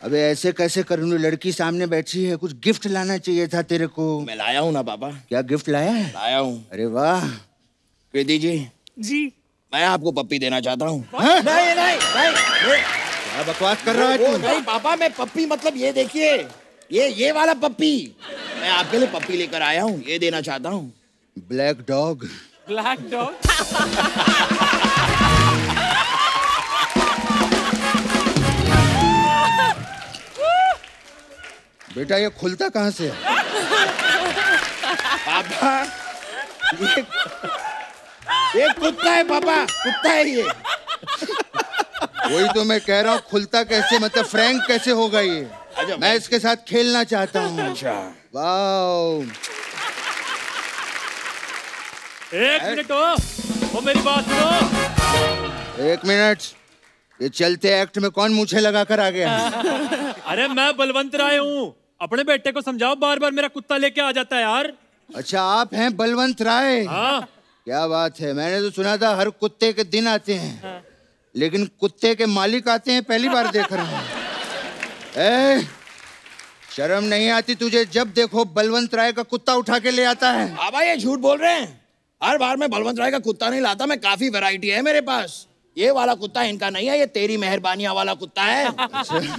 अबे ऐसे कैसे करूँ, लड़की सामने बैठी है, कुछ गिफ्ट लाना चाहिए था तेरे को। मैं लाया हूँ ना पापा। क्या गिफ्ट लाया है? लाया हूँ। अरे वाह। कृति जी। जी। मैं आपको पप्पी देना चाहता हूँ। नहीं। क्या बकवास कर रहा है तू? नहीं पापा, मैं पप्पी मतलब ये देखिए, ये वाला पप्पी, मैं आपके लिए पप्पी लेकर आया हूँ, ये देना चाहता हूँ। Black dog. Black dog. बेटा ये खुलता कहाँ से है? पापा ये कुत्ता है पापा, कुत्ता है ये। वही तो मैं कह रहा हूँ, खुलता कैसे, मतलब फ्रैंक कैसे होगा ये? अच्छा, मैं इसके साथ खेलना चाहता हूँ। अच्छा। वाओ। एक मिनट हो मेरी बात सुनो। एक मिनट, ये चलते एक्ट में कौन मूछे लगा कर आ गया? अरे मैं बलवंत राय हूँ, अपने बेटे को समझाओ, बार बार मेरा कुत्ता लेके आ जाता है यार। अच्छा आप हैं बलवंत राय? हाँ। क्या बात है, मैंने तो सुना था हर कुत्ते के दिन आते हैं, लेकिन कुत्ते के मालिक आते हैं पहली बार देख रहा हूँ। शर्म नहीं आती तुझे? जब देखो बलवंत राय का कुत्ता उठा के ले आता है। पापा ये झूठ बोल रहे हैं, हर बार मैं बलवंत राय का कुत्ता नहीं लाता, मैं काफी वैरायटी है मेरे पास। ये वाला कुत्ता इनका नहीं है, ये तेरी मेहरबानियां वाला कुत्ता है।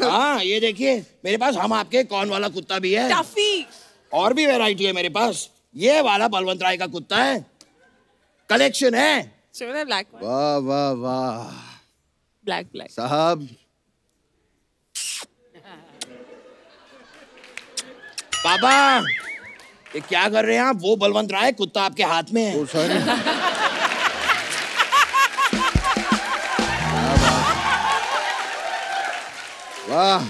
हाँ ये देखिए मेरे पास हम आपके कौन वाला कुत्ता भी है। टफी। और भी वैरायटी है मेरे पास। ये वाला बलवंत राय का कुत्ता है, कलेक्शन है। ब्लैक वाह वाह वाह ब्लैक साहब। पापा ये क्या कर रहे हैं आप? वो बलवंत राय कुत्ता आपके हाथ में है। वाह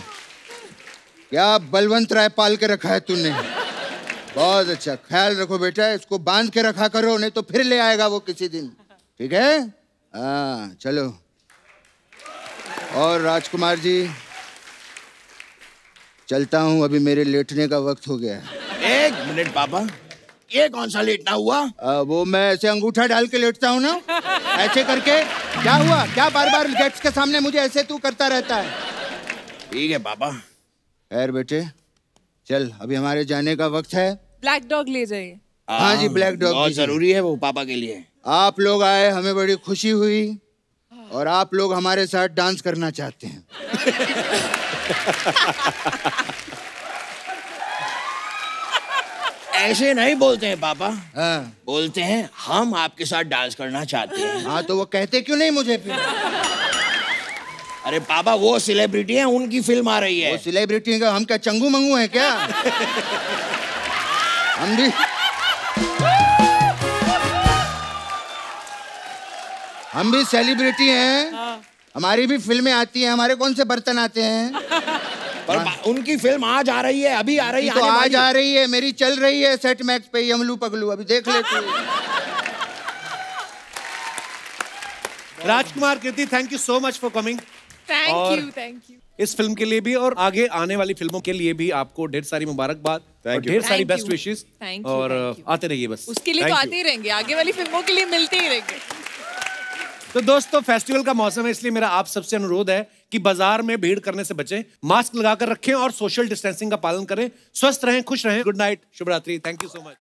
क्या बलवंत राय पाल के रखा है तूने। बहुत अच्छा, ख्याल रखो बेटा, इसको बांध के रखा करो, नहीं तो फिर ले आएगा वो किसी दिन। ठीक है? हाँ चलो। और राजकुमार जी चलता हूँ, अभी मेरे लेटने का वक्त हो गया है। एक मिनट पापा, ये कौन सा लेटना हुआ? वो मैं ऐसे अंगूठा डाल के लेटता हूँ ना, ऐसे करके। क्या हुआ? क्या बार बार गेट्स के सामने मुझे ऐसे तू करता रहता है? ठीक है पापा। खैर बेटे चल, अभी हमारे जाने का वक्त है। ब्लैक डॉग ले जाइए। हाँ जी, ब्लैक डॉग बहुत जरूरी है वो पापा के लिए। आप लोग आए, हमें बड़ी खुशी हुई, और आप लोग हमारे साथ डांस करना चाहते हैं। ऐसे नहीं बोलते हैं पापा। हाँ। बोलते हैं हम आपके साथ डांस करना चाहते हैं। हाँ तो वो कहते क्यों नहीं मुझे फिर? अरे पापा वो सेलिब्रिटी हैं, उनकी फिल्म आ रही है। वो सेलिब्रिटी का हम क्या चंगू मंगू हैं क्या? हम भी सेलिब्रिटी हैं। हमारी भी फिल्में आती हैं, हमारे कौन से बर्तन आते हैं? पर उनकी फिल्म आज आ रही है, अभी आ रही है। तो आज आ रही है, मेरी चल रही है सेट मैक्स पे, यमलू पगलू, अभी देख ले तू। Rajkumar, Kriti, thank you so much for coming. Thank you. इस फिल्म के लिए भी और आगे आने वाली फिल्मों के लिए भी आपको ढेर सारी मुबारकबाद और ढेर सारी बेस्ट विशेस। और आते रहिए बस। उसके लिए तो आते ही रहेंगे, आगे वाली फिल्मों के लिए मिलते ही रहेंगे। तो दोस्तों फेस्टिवल का मौसम है, इसलिए मेरा आप सबसे अनुरोध है कि बाजार में भीड़ करने से बचें, मास्क लगाकर रखें और सोशल डिस्टेंसिंग का पालन करें। स्वस्थ रहें, खुश रहें। गुड नाइट, शुभ रात्रि। Thank you so much.